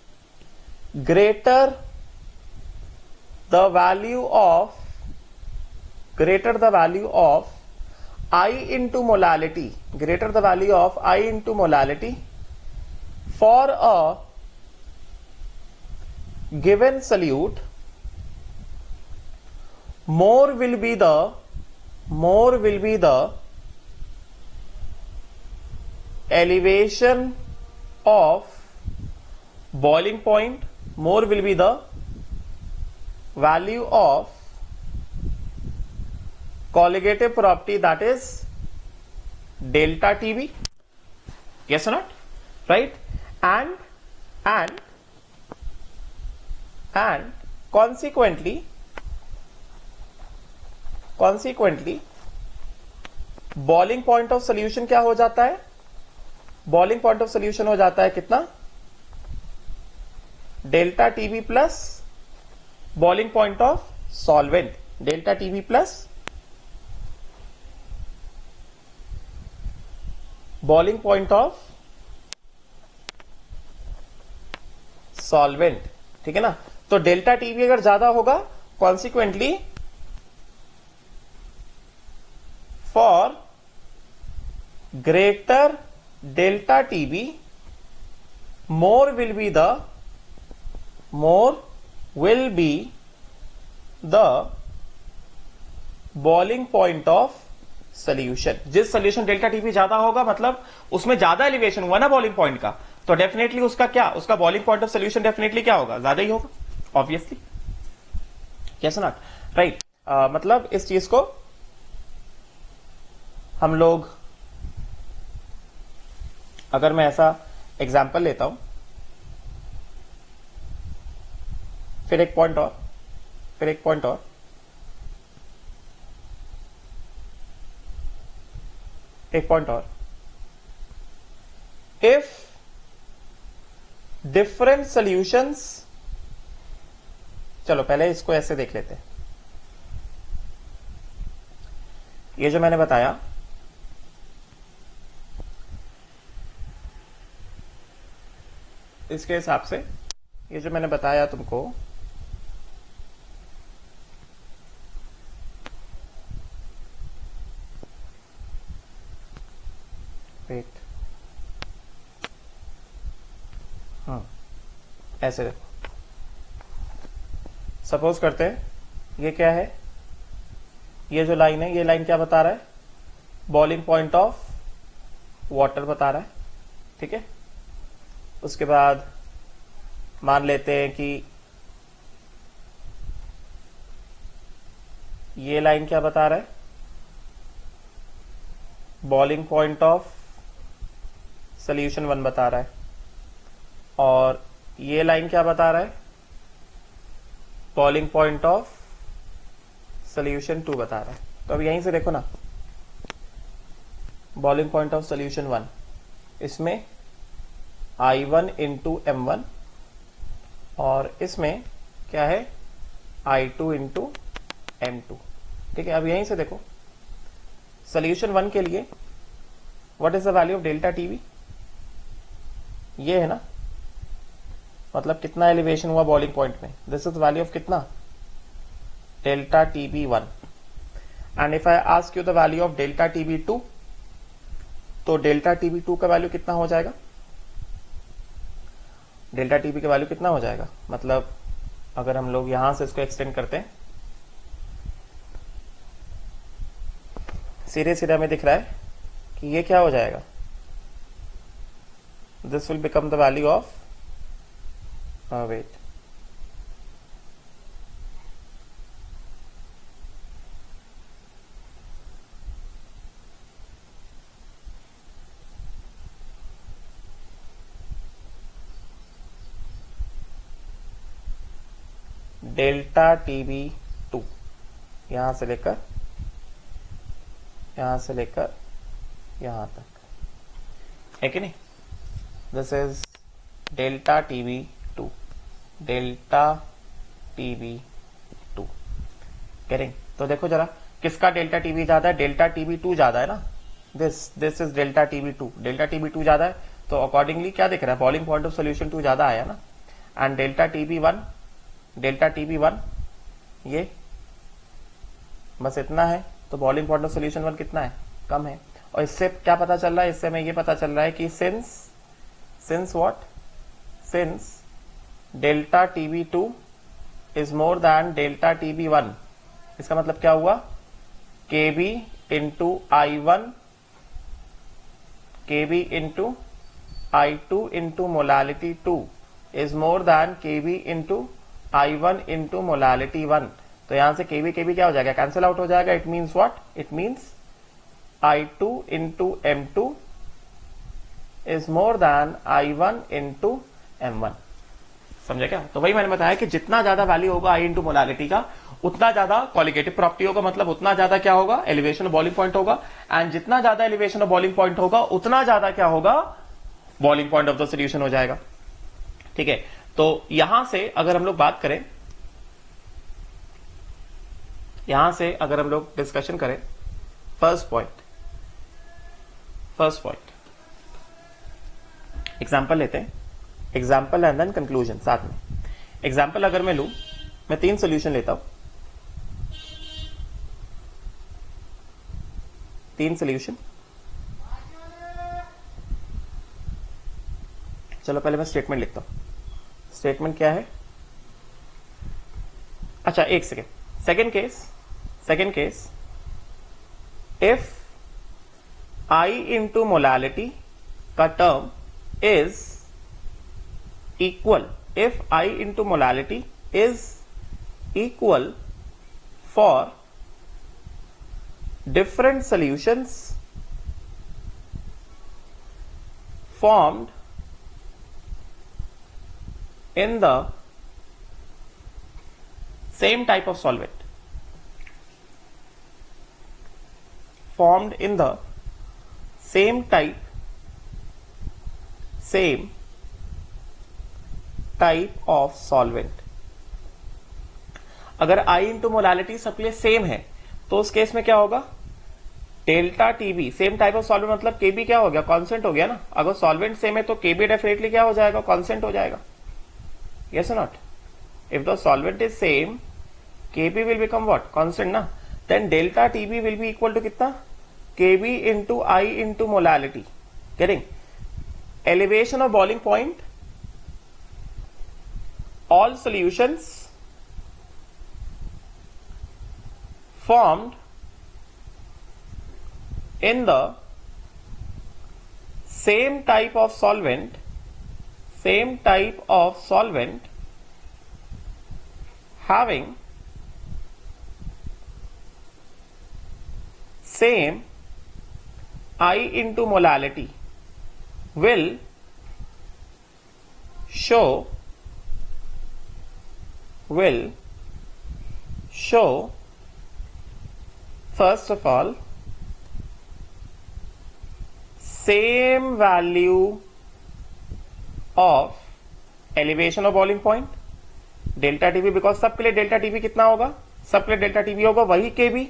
greater the value of I into molality, greater the value of I into molality for a given solute, more will be the elevation of boiling point, more will be the value of colligative property, that is delta TB. Yes or not? Right? And consequently boiling point of solution क्या हो जाता है? Boiling point of solution हो जाता है कितना? Delta TB plus boiling point of solvent, delta TB plus boiling point of solvent, ठीक है ना। तो डेल्टा टीबी अगर ज्यादा होगा, consequently for greater delta TB more will be the boiling point of solution। जिस सोल्यूशन डेल्टा टीबी ज्यादा होगा मतलब उसमें ज्यादा एलिवेशन हुआ ना बॉइलिंग पॉइंट का, तो डेफिनेटली उसका boiling point of solution definitely क्या होगा, ज्यादा ही होगा ऑब्वियसली। Yes not right. मतलब इस चीज को हम लोग, अगर मैं ऐसा एग्जाम्पल लेता हूं, फिर एक पॉइंट और, इफ डिफरेंट सॉल्यूशंस, चलो पहले इसको ऐसे देख लेते हैं। ये जो मैंने बताया, इसके हिसाब से ये जो मैंने बताया तुमको, वेट, ऐसे देखो, सपोज करते हैं ये क्या है, ये जो लाइन है, ये लाइन क्या बता रहा है, बॉइलिंग पॉइंट ऑफ वाटर बता रहा है, ठीक है। उसके बाद मान लेते हैं कि ये लाइन क्या बता रहा है, बॉइलिंग पॉइंट ऑफ सोल्यूशन 1 बता रहा है, और ये लाइन क्या बता रहा है, बॉइलिंग पॉइंट ऑफ सोल्यूशन 2 बता रहा है। तो अब यहीं से देखो ना, बॉइलिंग पॉइंट ऑफ सोल्यूशन 1, इसमें I1 इंटू M1 और इसमें क्या है I2 इंटू M2, ठीक है। अब यहीं से देखो, सोल्यूशन 1 के लिए what is the value of delta TV, ये है ना, मतलब कितना एलिवेशन हुआ बॉइलिंग पॉइंट में, दिस इज वैल्यू ऑफ कितना, delta TB 1। And if I ask you the value of delta TB 2, तो डेल्टा टीबी 2 का वैल्यू कितना हो जाएगा, डेल्टा टीबी का वैल्यू कितना हो जाएगा, मतलब अगर हम लोग यहां से इसको एक्सटेंड करते हैं, सीधे सीधा में दिख रहा है कि ये क्या हो जाएगा, this will become the value of wait, delta TB 2, यहां से लेकर यहां तक है कि नहीं, this is delta TB 2, delta TB 2 करेंगे। तो देखो जरा किसका डेल्टा टीबी ज्यादा है, डेल्टा टीबी 2 ज्यादा है ना, this is delta TB 2, delta TB 2 ज्यादा है, तो अकॉर्डिंगली क्या दिख रहा है, बॉइलिंग पॉइंट ऑफ सोल्यूशन 2 ज्यादा आया ना। एंड डेल्टा टीबी 1 ये बस इतना है, तो बॉइलिंग पॉइंट ऑफ सोल्यूशन 1 कितना है, कम है। और इससे क्या पता चल रहा है, इससे हमें ये पता चल रहा है कि since delta TB 2 is more than delta TB 1, इसका मतलब क्या हुआ, KB into I1, KB into I2 into molality 2 is more than Kb into I1 into molality 1, तो यहां से Kb क्या हो जाएगा, कैंसिल आउट हो जाएगा. It means what, it means I2 into M2 is more than I1 into M1. समझे क्या? तो वही मैंने बताया कि जितना ज्यादा वैल्यू होगा I इंटू मोलालिटी का, उतना ज्यादा कॉलिगेटिव प्रॉपर्टी होगा, मतलब उतना ज्यादा क्या होगा, एलिवेशन ऑफ बॉइलिंग पॉइंट होगा. एंड जितना ज्यादा एलिवेशन ऑफ बॉइलिंग पॉइंट होगा, उतना ज्यादा क्या होगा, boiling point of the solution हो जाएगा. ठीक है, तो यहां से अगर हम लोग बात करें, यहां से अगर हम लोग डिस्कशन करें, फर्स्ट पॉइंट एग्जाम्पल लेते हैं, एग्जाम्पल एंड देन कंक्लूजन साथ में. एग्जाम्पल अगर मैं लूं, मैं 3 सोल्यूशन लेता हूं, 3 सोल्यूशन. चलो पहले मैं स्टेटमेंट लिखता हूं. स्टेटमेंट क्या है, अच्छा एक second. Second case if I into molality का term is equal, if I into molality is equal for different solutions formed in the same type of solvent, formed in the same type of solvent. अगर I into molality सबके लिए same है, तो उस case में क्या होगा, delta TB, same type of solvent मतलब Kb क्या हो गया, कांस्टेंट हो गया ना. अगर सॉल्वेंट सेम है तो Kb डेफिनेटली क्या हो जाएगा, कांस्टेंट हो जाएगा. यस और not? If the solvent is same, Kb will become what, constant ना. Then delta TB will be equal to कितना, Kb into I into molality. Getting? Elevation of boiling point, all solutions formed in the same type of solvent having same I into molality will show first of all same value of elevation of boiling point delta TB, because सबके लिए delta TB कितना होगा, सबके लिए delta TB होगा वही Kb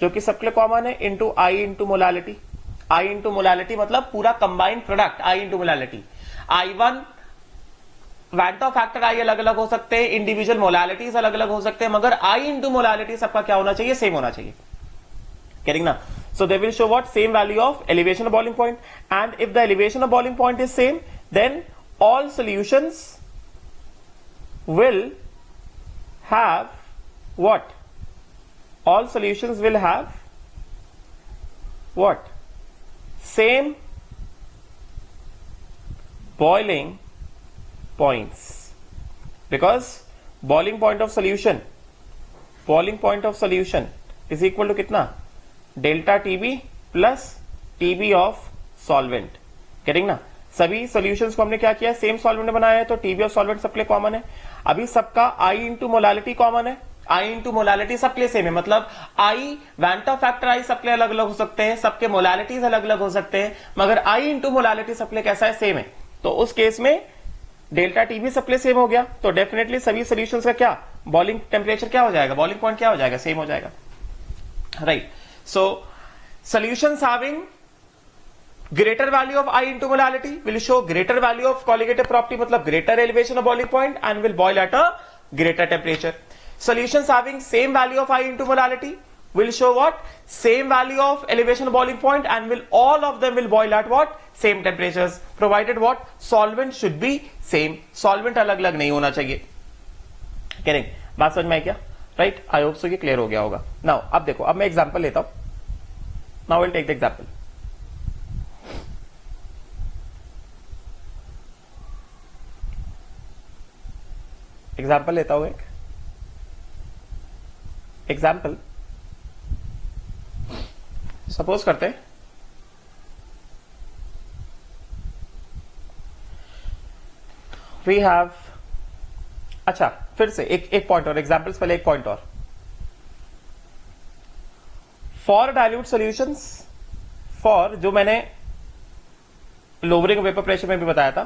जो कि सबके लिए कॉमन है, into I into molality. I into molality मतलब पूरा combined product I into molality. I1 van't Hoff factor I अलग अलग हो सकते हैं, इंडिविजुअल मोलालिटीज अलग अलग हो सकते हैं, मगर I इंटू मोलालिटी सबका क्या होना चाहिए, सेम होना चाहिए. Getting ना? So they will show what, same value of elevation of boiling point, and if the elevation of boiling point is same, then all solutions will have what? All solutions will have what? Same boiling points, because boiling point of solution is equal to कितना, delta TB plus TB of solvent. Getting ना? सभी solutions को हमने क्या किया, same solvent में बनाया है, तो टीबी ऑफ सॉल्वेंट सबके लिए कॉमन है. अभी सबका I इंटू मोलालिटी कॉमन है, I इंटू मोलालिटी सबके लिए सेम है, मतलब I वैंटो फैक्टर I सबके लिए अलग अलग हो सकते हैं, सबके मोलालिटीज अलग अलग हो सकते हैं, मगर I इंटू मोलालिटी सबके लिए कैसा है, सेम है. तो उस केस में डेल्टा टीबी सबके लिए सेम हो गया, तो डेफिनेटली सभी सॉल्यूशंस का क्या, बॉइलिंग टेम्परेचर क्या हो जाएगा, बॉइलिंग पॉइंट क्या हो जाएगा, सेम हो जाएगा. Right. So solutions having greater value of I into molality will show greater value of colligative property, मतलब greater elevation of boiling point and will boil at a greater temperature. Solutions having same value of I into molality will show what, same value of elevation of boiling point and will all of them will boil at what, same temperatures, provided what, solvent should be same, solvent अलग अलग नहीं होना चाहिए. करें? बात समझ में आई क्या? राइट, आई होप सो ये क्लियर हो गया होगा. नाउ अब देखो, अब मैं एग्जांपल लेता हूं. Now will take the example. Example लेता हूं, एक एग्जाम्पल सपोज करते हैं वी हैव, अच्छा फिर से एक पॉइंट और, एग्जाम्पल्स पहले एक पॉइंट और। फॉर डाइल्यूट सॉल्यूशंस, फॉर जो मैंने लोअरिंग वेपर प्रेशर में भी बताया था,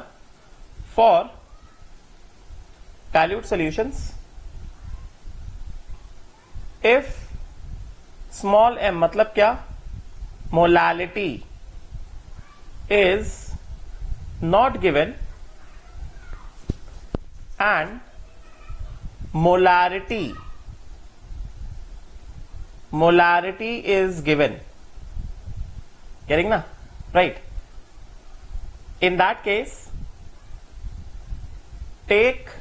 for dilute solutions if small m मतलब क्या, molality is not given and molarity is given, getting na, right? In that case take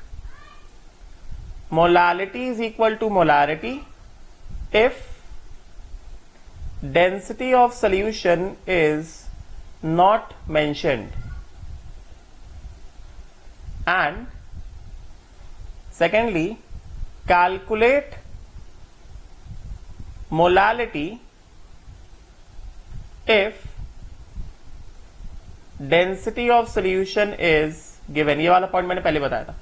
molality is equal to molarity if density of solution is not mentioned, and secondly calculate molality if density of solution is given। ये वाला point मैंने पहले बताया था।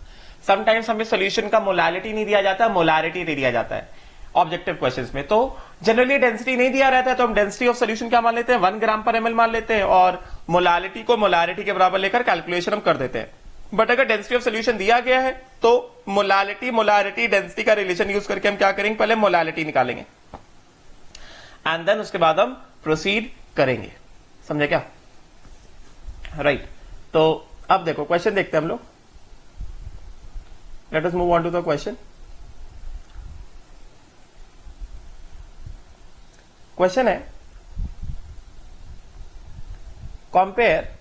Sometimes हमें solution का molality नहीं दिया जाता, मोलारिटी दे दिया जाता है ऑब्जेक्टिव क्वेश्चंस में। तो जनरली डेंसिटी नहीं दिया रहता है तो हम डेंसिटी ऑफ सॉल्यूशन क्या मान लेते हैं, 1 ग्राम पर एमएल मान लेते हैं, और मोलालिटी को मोलारिटी के बराबर लेकर कैलकुलेशन हम कर देते हैं। बट अगर डेंसिटी ऑफ सॉल्यूशन दिया गया है तो मोलालिटी मोलारिटी डेंसिटी का रिलेशन यूज करके हम क्या करेंगे, पहले मोलालिटी निकालेंगे एंड देन उसके बाद हम प्रोसीड करेंगे। समझे क्या? राइट तो अब देखो क्वेश्चन देखते हैं हम लोग। Let us move on to the question. Question है compare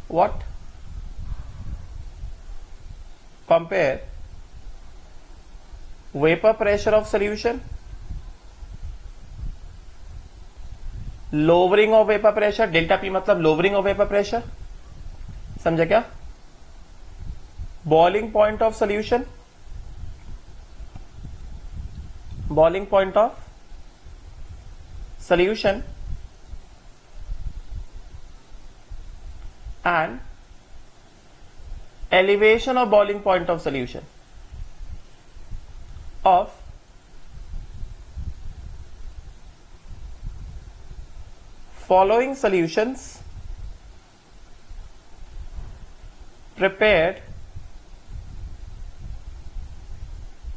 what, compare vapor pressure of solution, lowering of vapor pressure, delta P मतलब lowering of vapor pressure, समझे क्या? boiling point of solution, boiling point of solution and elevation of boiling point of solution of following solutions prepared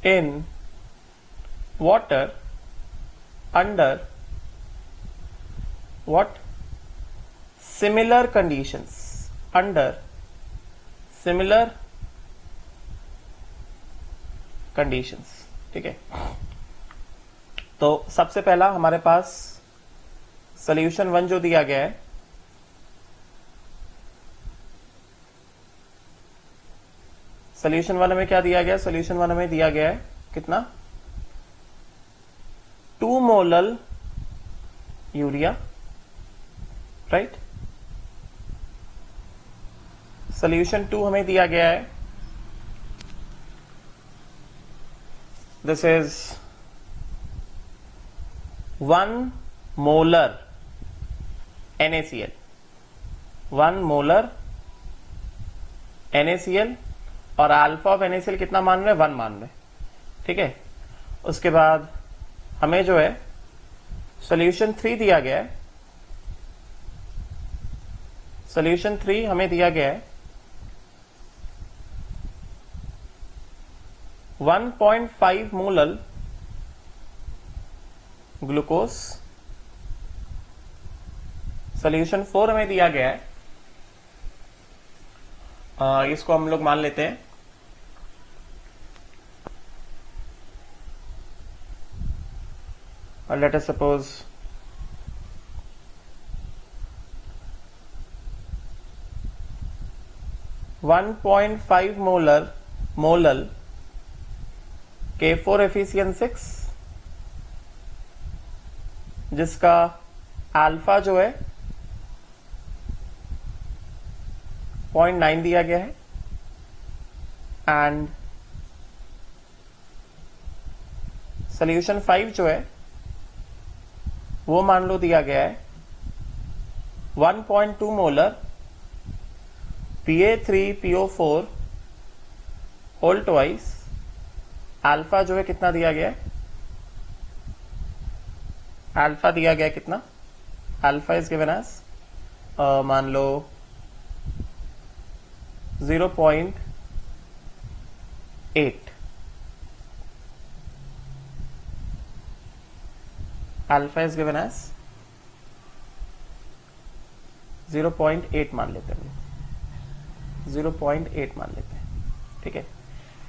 in water under what, similar conditions, under similar conditions। ठीक है, तो सबसे पहला हमारे पास solution 1 जो दिया गया है, सॉल्यूशन 1 हमें क्या दिया गया, सॉल्यूशन 1 हमें दिया गया है कितना, 2 मोलल यूरिया, राइट। सॉल्यूशन 2 हमें दिया गया है, this is 1 molar NaCl, 1 molar NaCl, और अल्फा ऑफ NaCl कितना मान रहे हैं, 1 मान रहे। ठीक है, उसके बाद हमें जो है सॉल्यूशन 3 दिया गया है, सॉल्यूशन 3 हमें दिया गया है 1.5 मोलल ग्लूकोज। सॉल्यूशन 4 हमें दिया गया है, इसको हम लोग मान लेते हैं और let us suppose 1.5 molal K4FeCN6, जिसका अल्फा जो है 0.9 दिया गया है, एंड सोल्यूशन 5 जो है वो मान लो दिया गया है 1.2 molar Pa3PO4 whole twice, alpha जो है कितना दिया गया है, अल्फा दिया गया है कितना, अल्फा इज गिवन एज मान लो 0.8, अल्फा इज गिवन एज 0.8 मान लेते हैं, 0.8 मान लेते हैं, ठीक है।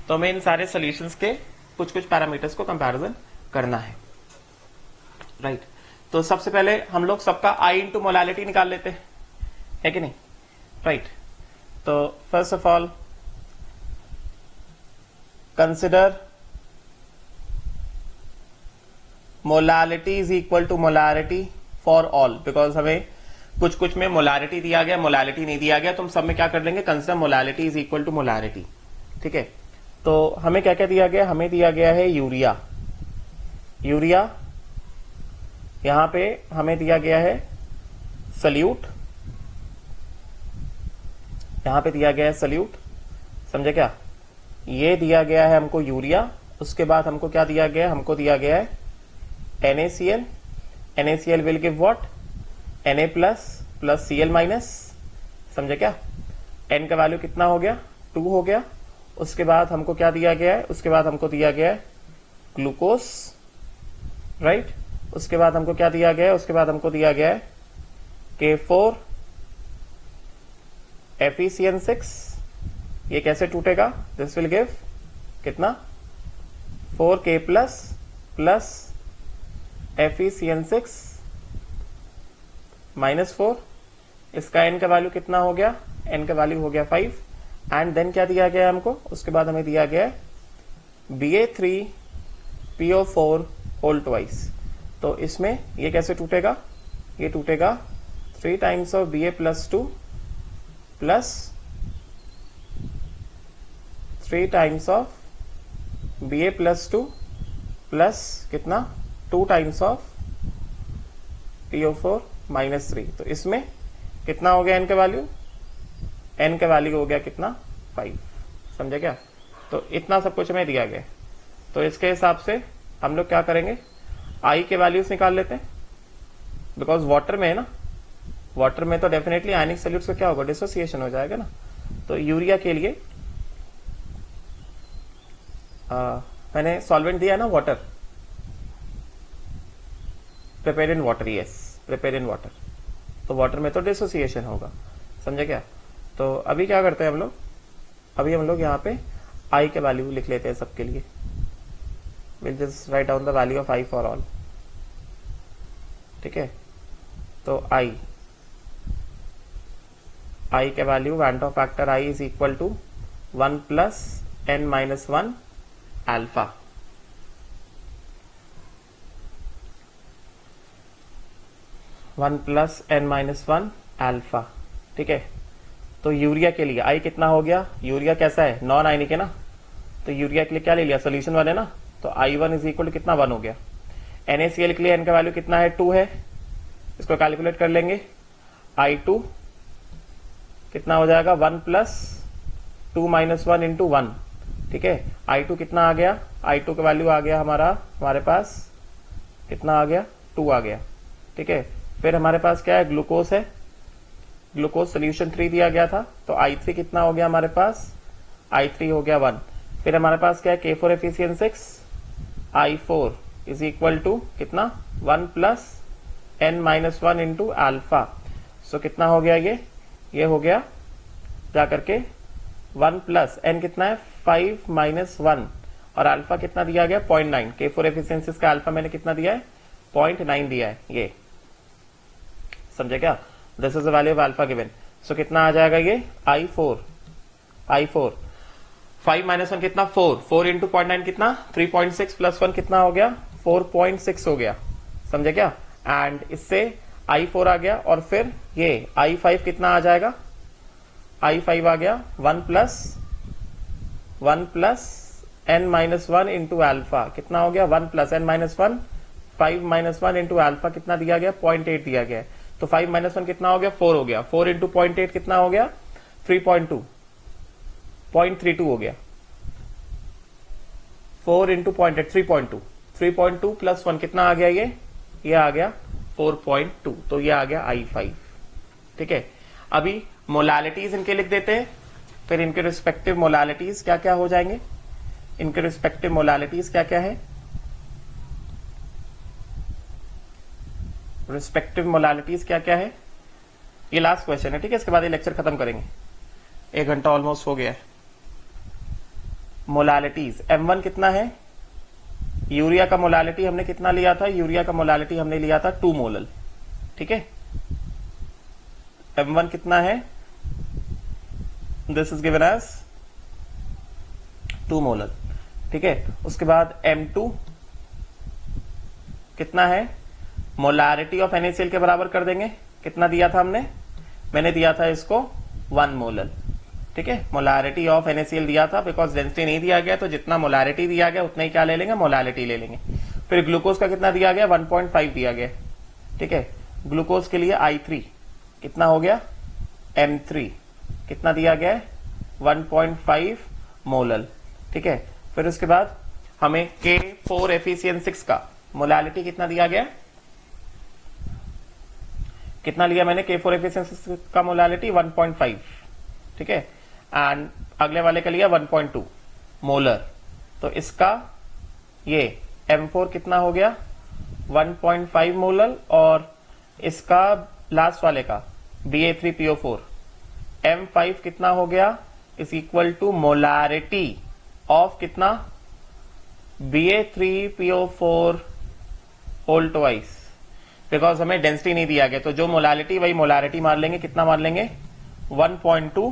तो हमें इन सारे सॉल्यूशंस के कुछ कुछ पैरामीटर्स को कंपैरिजन करना है, राइट। तो सबसे पहले हम लोग सबका आई इंटू मोलालिटी निकाल लेते हैं, है कि नहीं, राइट। तो first of all consider molality is equal to molarity for all, because हमें कुछ कुछ में मोलारिटी दिया गया, मोलालिटी नहीं दिया गया, तो हम सब में क्या कर लेंगे, consider molality is equal to molarity, ठीक है। तो हमें क्या क्या दिया गया, हमें दिया गया है यूरिया, यूरिया यहां पे हमें दिया गया है सल्यूट, यहां पे दिया गया है सल्यूट, समझे क्या, ये दिया गया है हमको यूरिया। उसके बाद हमको क्या दिया गया है, हमको दिया गया है NaCl, NaCl will give what, Na plus plus Cl minus, समझे क्या, N का वैल्यू कितना हो गया, 2 हो गया। उसके बाद हमको क्या दिया गया है, उसके बाद हमको दिया गया है ग्लूकोज, राइट। उसके बाद हमको क्या दिया गया है, उसके बाद हमको दिया गया है K4 FeCN6, ये कैसे टूटेगा, दिस विल गिव कितना 4K प्लस प्लस FeCN6 -4, इसका N का वैल्यू कितना हो गया, N का वैल्यू हो गया 5। एंड देन क्या दिया गया है हमको, उसके बाद हमें दिया गया है Ba3PO4 होल ट्वाइस। तो इसमें ये कैसे टूटेगा, ये टूटेगा 3 times of Ba plus 2 plus 3 times of Ba plus 2 plus कितना 2 टाइम्स ऑफ PO4 -3। तो इसमें कितना हो गया N का वैल्यू, N का वैल्यू हो गया कितना 5, समझे क्या। तो इतना सब कुछ हमें दिया गया। तो इसके हिसाब से हम लोग क्या करेंगे, I के वैल्यूज निकाल लेते हैं, बिकॉज वाटर में है ना, वाटर में तो डेफिनेटली आयनिक सॉल्यूट्स का क्या होगा, डिसोसिएशन हो जाएगा ना। तो यूरिया के लिए मैंने सॉल्वेंट दिया है ना, water, prepare in water, yes prepare in water, तो वाटर में तो डिसोसिएशन होगा, समझे क्या। तो अभी क्या करते हैं हम लोग, अभी हम लोग यहाँ पे I के वैल्यू लिख लेते हैं सबके लिए, will just write down the value of I for all, ठीक है। तो I के value van't Hoff factor I is equal to 1 plus N-1 alpha, N-1 alpha, ठीक है। तो यूरिया के लिए I कितना हो गया, यूरिया कैसा है, नॉन आयनिक है ना, तो यूरिया के लिए क्या ले लिया, सोल्यूशन 1 है ना, तो I1 इज इक्वल टू कितना 1 हो गया। NaCl के लिए N का वैल्यू कितना है, 2 है, इसको कैलकुलेट कर लेंगे, I2 कितना हो जाएगा 1 प्लस 2 माइनस 1 इंटू 1, ठीक है। I2 कितना आ गया, I2 का वैल्यू आ गया हमारे पास कितना आ गया, 2 आ गया, ठीक है। फिर हमारे पास क्या है, ग्लूकोज है, ग्लूकोज सोल्यूशन 3 दिया गया था, तो I3 कितना हो गया हमारे पास, I3 हो गया 1। फिर हमारे पास क्या है, K4 FeCN6, I4 is equal to कितना 1 प्लस N-1 इंटू अल्फा, सो कितना हो गया, ये हो गया जा करके 1 प्लस N कितना है 5 माइनस 1, और अल्फा कितना दिया गया 0.9, K4 एफिशिएंसी का अल्फा मैंने कितना दिया है 0.9 दिया है, ये समझे क्या, this is the value of alpha given. So कितना आ जाएगा ये I4 5 माइनस 1 कितना 4 इंटू 0.9 कितना 3.6 प्लस 1 कितना हो गया 4.6 हो गया, समझे क्या। एंड इससे I4 आ गया, और फिर ये I5 कितना आ जाएगा, I5 आ गया 1 plus 1 plus n minus 1 into alpha कितना हो गया 1 plus n minus 1 5 minus 1 into alpha कितना दिया गया 0.8 दिया गया तो 5 माइनस 1 कितना हो गया 4 हो गया 4 इंटू 0.8 कितना हो गया 3.2 0.32 हो गया 4 इंटू 0.8 3.2 प्लस 1 कितना आ गया ये आ गया 4.2 तो ये आ गया I5 ठीक है। अभी मोलालिटीज इनके लिख देते हैं फिर इनके रिस्पेक्टिव मोलालिटीज क्या क्या हो जाएंगे इनके रिस्पेक्टिव मोलालिटीज क्या क्या है रिस्पेक्टिव मोलालिटीज क्या क्या है ये लास्ट क्वेश्चन है ठीक है इसके बाद ये लेक्चर खत्म करेंगे 1 घंटा ऑलमोस्ट हो गया है। मोलालिटीज M1 कितना है यूरिया का मोलालिटी हमने कितना लिया था यूरिया का मोलालिटी हमने लिया था 2 मोलल ठीक है M1 कितना है this is given as 2 molal ठीक है। उसके बाद M2 कितना है मोलारिटी ऑफ NaCl के बराबर कर देंगे कितना दिया था हमने मैंने दिया था इसको 1 मोलल ठीक है मोलारिटी ऑफ NaCl दिया था बिकॉज डेंसिटी नहीं दिया गया तो जितना मोलारिटी दिया गया उतना ही क्या ले लेंगे मोलालिटी ले लेंगे। फिर ग्लूकोज का कितना दिया गया 1.5 दिया गया ठीक है ग्लूकोज के लिए I3 कितना हो गया M3 कितना दिया गया है 1.5 मोलल ठीक है। फिर उसके बाद हमें K4FeCN6 का मोलालिटी कितना दिया गया कितना लिया मैंने K4FeCN6 का मोलालिटी 1.5 ठीक है एंड अगले वाले का लिया 1.2 मोलर तो इसका ये M4 कितना हो गया 1.5 मोलर और इसका लास्ट वाले का Ba3PO4 M5 कितना हो गया is equal to molarity of कितना Ba3PO4 होल ट्वाइस बिकॉज हमें डेंसिटी नहीं दिया गया तो जो मोलालिटी वही मोलारिटी मार लेंगे कितना मार लेंगे 1.2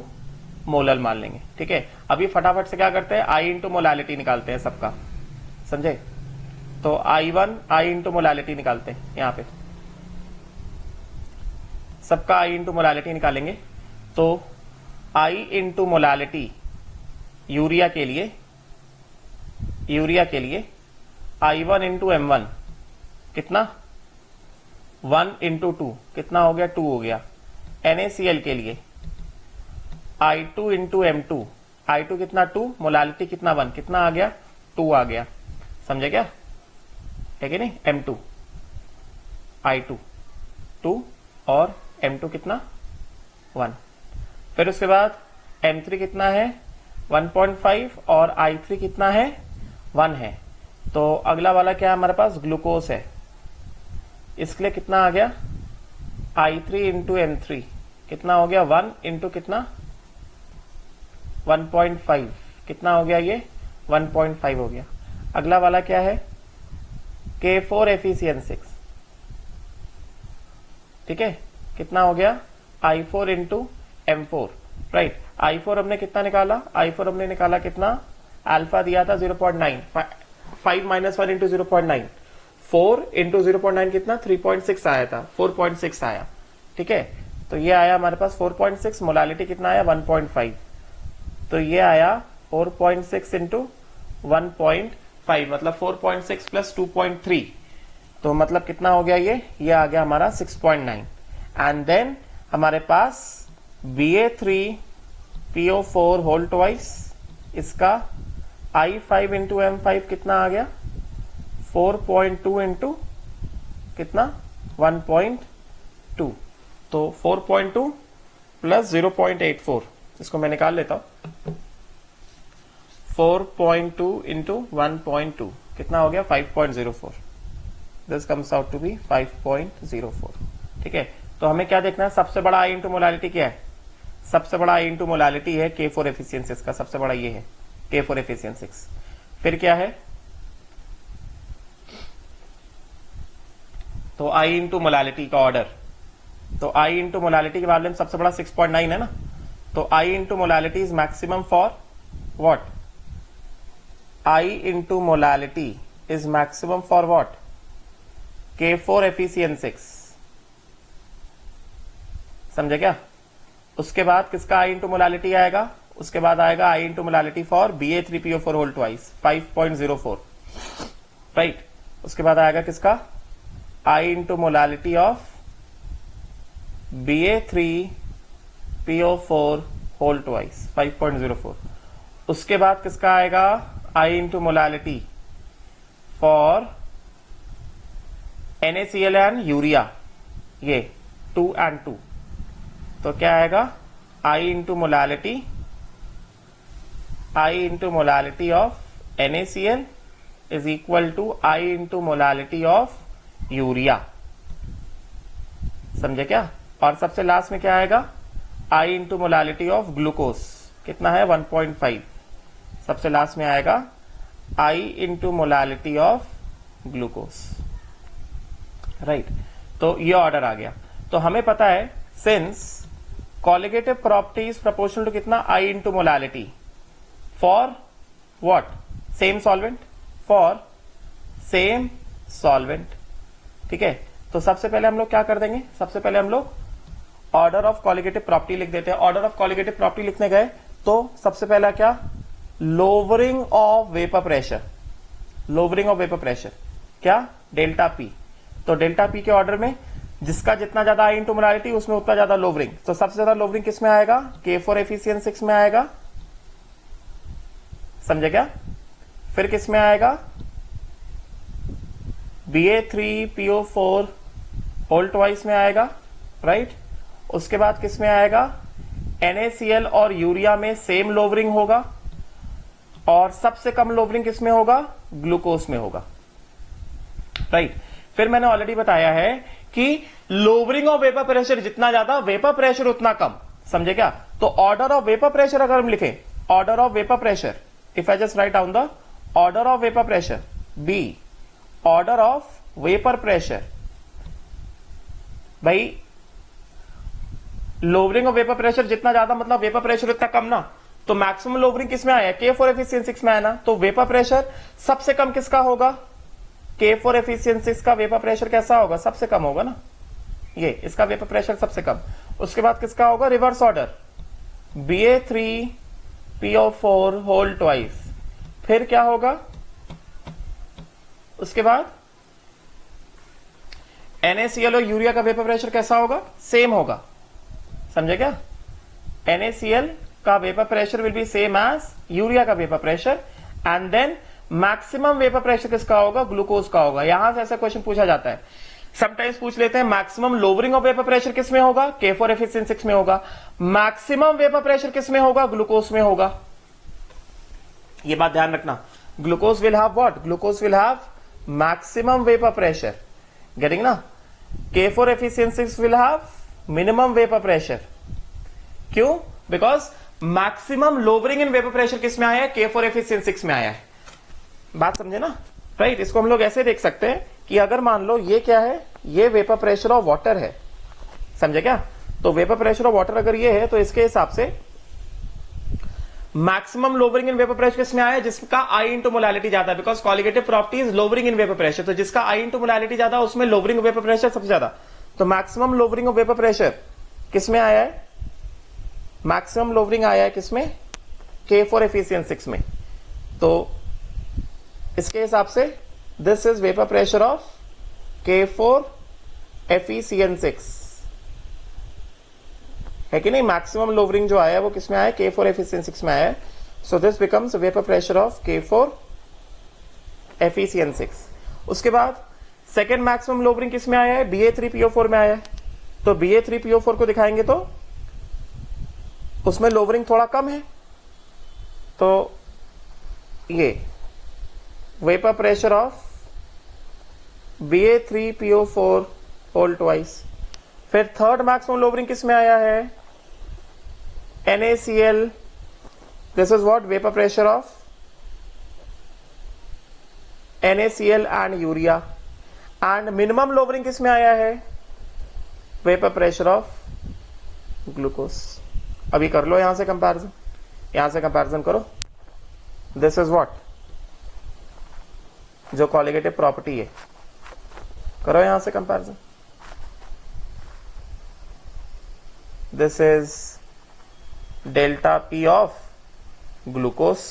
मोलर मान लेंगे ठीक है। अभी फटाफट से क्या करते हैं I इंटू मोलालिटी निकालते हैं सबका समझे तो I1 I इंटू मोलालिटी निकालते हैं यहां पे सबका I इंटू मोलालिटी निकालेंगे तो I इंटू मोलालिटी यूरिया के लिए I1 इंटू M1 कितना 1 इंटू 2 कितना हो गया 2 हो गया NaCl के लिए I2 इंटू M2 I2 कितना 2 मोलालिटी कितना 1 कितना आ गया 2 आ गया समझे क्या है कि नहीं M2 I2 2 और M2 कितना 1 फिर उसके बाद M3 कितना है 1.5 और I3 कितना है 1 है तो अगला वाला क्या है हमारे पास ग्लूकोज है इसके लिए कितना आ गया I3 इंटू M3 कितना हो गया 1 इंटू कितना 1.5 कितना हो गया ये 1.5 हो गया। अगला वाला क्या है K4FeCN6 ठीक है कितना हो गया I4 into M4 right I4 हमने कितना निकाला I4 हमने निकाला कितना अल्फा दिया था 0.9 5 माइनस 1 इंटू 0.9 4 इंटू 0.9 कितना 3.6 आया था 4.6 आया ठीक है तो ये आया हमारे पास 4.6 मोलालिटी कितना आया 1.5 तो ये आया 4.6 इंटू 1.5 मतलब 4.6 प्लस 2.3 तो मतलब कितना हो गया ये आ गया हमारा 6.9 एंड देन हमारे पास Ba3PO4 होल ट्वाइस इसका I5 इंटू M5 कितना आ गया 4.2 इंटू कितना 1.2 तो 4.2 प्लस 0.84 इसको मैं निकाल लेता हूं 4.2 इंटू 1.2 कितना हो गया 5.04 this comes out to be 5.04 ठीक है। तो हमें क्या देखना है सबसे बड़ा I इंटू मोलालिटी क्या है सबसे बड़ा I इंटू मोलालिटी है K4FeCN6 का सबसे बड़ा ये है K4FeCN6 फिर क्या है तो I इंटू मोलालिटी का ऑर्डर तो I इंटू मोलालिटी के मामले में सबसे बड़ा 6.9 है ना तो I into molality is maximum for what I into molality is maximum for what K4FeCN6 समझे क्या। उसके बाद किसका I इंटू मोलालिटी आएगा उसके बाद आएगा I into molality for BA3PO4 whole twice 5.04, right. उसके बाद आएगा किसका I into molality of BA3PO4 whole twice 5.04। उसके बाद किसका आएगा I into molality for NaCl and urea, ये 2 and 2, तो क्या आएगा I into molality of NaCl is equal to I into molality of urea, समझे क्या। और सबसे लास्ट में क्या आएगा I into molality of glucose, कितना है 1.5, सबसे लास्ट में आएगा I into molality of glucose, right. तो ये ऑर्डर आ गया। तो हमें पता है since colligative property is proportional to कितना I into molality for what, same solvent, for same solvent, ठीक है। तो सबसे पहले हम लोग क्या कर देंगे, सबसे पहले हम लोग ऑर्डर ऑफ कॉलिगेटिव प्रॉपर्टी लिख देते हैं। ऑर्डर ऑफ कॉलिगेटिव प्रॉपर्टी लिखने गए तो सबसे पहला क्या, lowering of vapour pressure, lowering of vapour pressure क्या, डेल्टा पी। तो डेल्टा पी के ऑर्डर में जिसका जितना ज्यादा I इंटू मोलालिटी उसमें उतना ज्यादा लोवरिंग। तो सबसे ज्यादा लोवरिंग किस में आएगा, K4 FeCN6 में आएगा, समझे क्या। फिर किस में आएगा, BA3PO4 होल ट्वाइस में आएगा, राइट। उसके बाद किस में आएगा, NaCl और यूरिया में सेम लोवरिंग होगा, और सबसे कम लोवरिंग किस में होगा, ग्लूकोज में होगा, राइट। फिर मैंने ऑलरेडी बताया है कि लोवरिंग ऑफ वेपर प्रेशर जितना ज्यादा वेपर प्रेशर उतना कम, समझे क्या। तो ऑर्डर ऑफ वेपर प्रेशर अगर हम लिखें, order of vapour pressure, if I just write down the order of vapour pressure, be order of vapour pressure, भाई लोवरिंग ऑफ वेपर प्रेशर जितना ज्यादा मतलब वेपर प्रेशर उतना कम ना। तो मैक्सिमम लोवरिंग किसमें आया, K4 FeCN6 में आया ना। तो वेपर प्रेशर सबसे कम किसका होगा, K4 FeCN6 का वेपर प्रेशर कैसा होगा, सबसे कम होगा ना, ये इसका वेपर प्रेशर सबसे कम। उसके बाद किसका होगा, reverse order, BA3PO4 whole twice. फिर क्या होगा, उसके बाद NaCl और यूरिया का वेपर प्रेशर कैसा होगा, सेम होगा, समझे क्या। NaCl का vapour pressure will be same as urea का vapour pressure, and then maximum vapour pressure किसका होगा, ग्लूकोज का होगा। यहां से ऐसा क्वेश्चन पूछा जाता है, समटाइम्स पूछ लेते हैं maximum lowering of vapour pressure किस में होगा, K4 FeCN6 में होगा। मैक्सिमम वेपर प्रेशर किस में होगा, ग्लूकोज में होगा। ये बात ध्यान रखना, glucose will have what, glucose will have maximum vapour pressure, getting ना। K4 FeCN6 will have minimum vapour pressure, क्यों, because maximum lowering in vapour pressure किस में आया है, K4 FeCN6 में आया है। बात समझे ना, राइट। इसको हम लोग ऐसे देख सकते हैं कि अगर मान लो ये क्या है, ये वेपर प्रेशर ऑफ वाटर है, समझे क्या। तो वेपर प्रेशर ऑफ वाटर अगर ये है तो इसके हिसाब से maximum lowering in vapour pressure किसमें आया, जिसका I इंटू मोलालिटी ज्यादा, because colligative property is lowering in vapour pressure. तो जिसका I इंटू मोलालिटी ज्यादा उसमें लोवरिंग वेपर प्रेशर सबसे ज्यादा। तो maximum lowering of vapour pressure किसमें आया है, मैक्सिमम लोवरिंग आया है किसमें, K4 FeCN6 में। तो इसके हिसाब से this is vapour pressure of K4 FeCN6, है कि नहीं। मैक्सिमम लोवरिंग जो आया है वो किसमें आया है, K4 FeCN6 में आया है। So this becomes vapour pressure of K4 FeCN6। उसके बाद सेकेंड मैक्सिमम लोवरिंग किसमें आया है, BA3PO4 में आया है। तो BA3PO4 को दिखाएंगे तो उसमें लोवरिंग थोड़ा कम है, तो ये vapour pressure of BA3PO4 whole twice. फिर थर्ड मैक्सिमम लोवरिंग किसमें आया है, NaCl, this is what, vapour pressure of NaCl and urea. And minimum lowering किसमें आया है, वेपर प्रेशर ऑफ ग्लूकोज। अभी कर लो यहां से कंपैरिजन, यहां से कंपैरिजन करो। दिस इज व्हाट, जो कॉलिगेटिव प्रॉपर्टी है, करो यहां से comparison. This is delta P of glucose,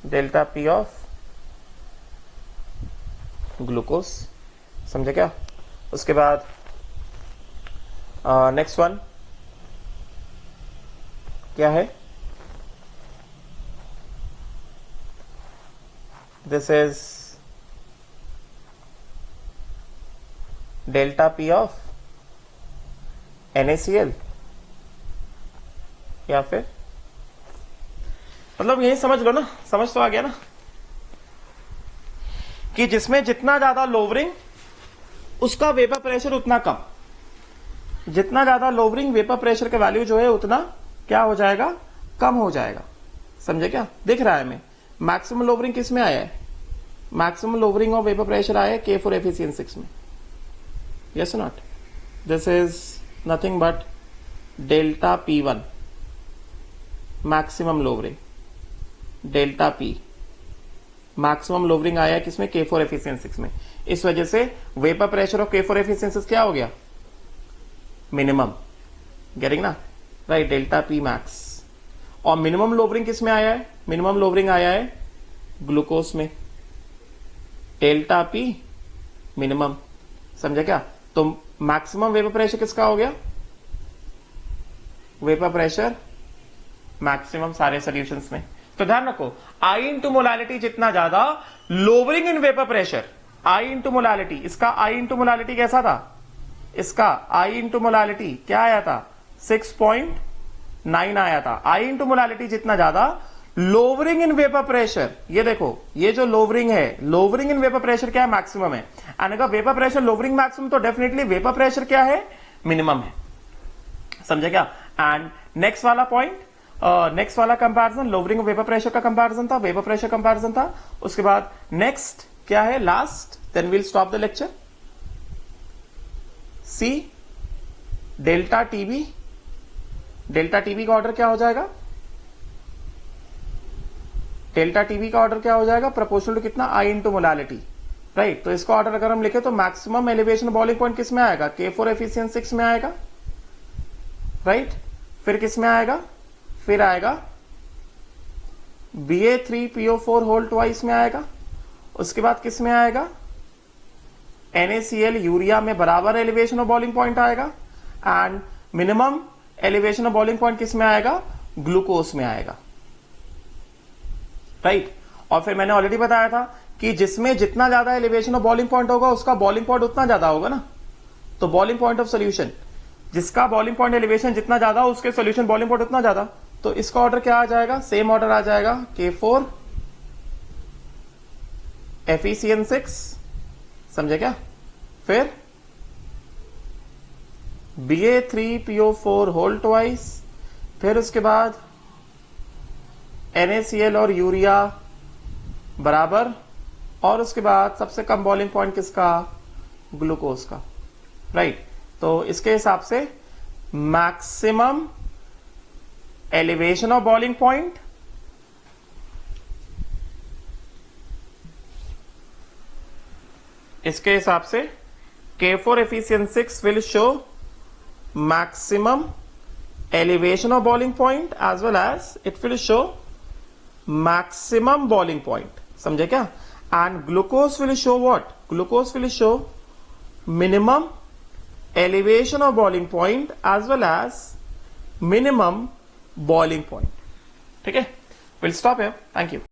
delta P of glucose, समझे क्या? उसके बाद नेक्स्ट वन क्या है? This is delta P of NaCl, या फिर मतलब यही समझ लो ना, समझ तो आ गया ना कि जिसमें जितना ज्यादा लोवरिंग उसका वेपर प्रेशर उतना कम, जितना ज्यादा लोवरिंग वेपर प्रेशर का वैल्यू जो है उतना क्या हो जाएगा? कम हो जाएगा। समझे क्या? दिख रहा है हमें मैक्सिमम लोवरिंग किस में आया है? Maximum lowering of vapour pressure आया है K4 Fe6 में, yes not? This is nothing but delta P1 maximum lowering, delta P maximum lowering आया है किसमें? K4 Fe6 में। इस वजह से vapour pressure of K4 Fe6 क्या हो गया? मिनिमम। गेटिंग ना? Right, delta P max. और मिनिमम लोवरिंग किस में आया है? मिनिमम लोवरिंग आया है ग्लूकोज में, डेल्टा P मिनिमम। समझे क्या? तो मैक्सिमम वेपर प्रेशर किसका हो गया? वेपर प्रेशर मैक्सिमम सारे सॉल्यूशंस में। तो ध्यान रखो, I इंटू मोलालिटी जितना ज्यादा lowering in vapour pressure, I into molality, इसका I इंटू मोलालिटी कैसा था? इसका I इंटू मोलालिटी क्या आया था? 6.9 आया था। I इंटू मोलालिटी जितना ज्यादा लोवरिंग इन वेपर प्रेशर, ये देखो ये जो लोवरिंग है, लोवरिंग इन वेपर प्रेशर क्या है? मैक्सिमम है। एंड अगर वेपर प्रेशर लोवरिंग मैक्सिमम तो डेफिनेटली वेपर प्रेशर क्या है? मिनिमम है। समझे क्या? एंड नेक्स्ट वाला पॉइंट, नेक्स्ट वाला comparison lowering of vapour pressure का कंपैरिजन था, वेपर प्रेशर कंपैरिजन था। उसके बाद नेक्स्ट क्या है? Last, then we'll stop the lecture. See delta TB, delta TB का ऑर्डर क्या हो जाएगा? डेल्टा टीबी का ऑर्डर क्या हो जाएगा? प्रोपोर्शनल टू कितना? I into molality, right. तो इसका ऑर्डर अगर हम लिखे तो मैक्सिमम एलिवेशन बॉइलिंग पॉइंट किस में आएगा? K4 Fe6 में आएगा, राइट। फिर किस में आएगा? फिर आएगा Ba3PO4 होल ट्वाइस में आएगा। उसके बाद किस में आएगा? NaCl यूरिया में बराबर एलिवेशन ऑफ बॉइलिंग पॉइंट आएगा। And minimum elevation of boiling point किस में आएगा? ग्लूकोज में आएगा, राइट। और फिर मैंने ऑलरेडी बताया था कि जिसमें जितना ज्यादा एलिवेशन ऑफ बॉइलिंग पॉइंट होगा उसका बॉइलिंग पॉइंट उतना ज्यादा होगा ना। तो बॉइलिंग पॉइंट ऑफ सोल्यूशन, जिसका बॉइलिंग पॉइंट एलिवेशन जितना ज्यादा उसके सोल्यूशन बॉइलिंग पॉइंट उतना ज्यादा। तो इसका ऑर्डर क्या आ जाएगा? सेम ऑर्डर आ जाएगा K4 Fe6, समझे क्या? फिर Ba3PO4 होल ट्वाइस, फिर उसके बाद NaCl और यूरिया बराबर, और उसके बाद सबसे कम बॉइलिंग पॉइंट किसका? ग्लूकोज का, राइट। तो इसके हिसाब से maximum elevation of boiling point, इसके हिसाब से K4 Fe6 will show maximum elevation of boiling point as well as it will show maximum boiling point, समझे क्या? And glucose will show what? Glucose will show minimum elevation of boiling point as well as minimum boiling point. ठीक है? We'll stop here. Thank you.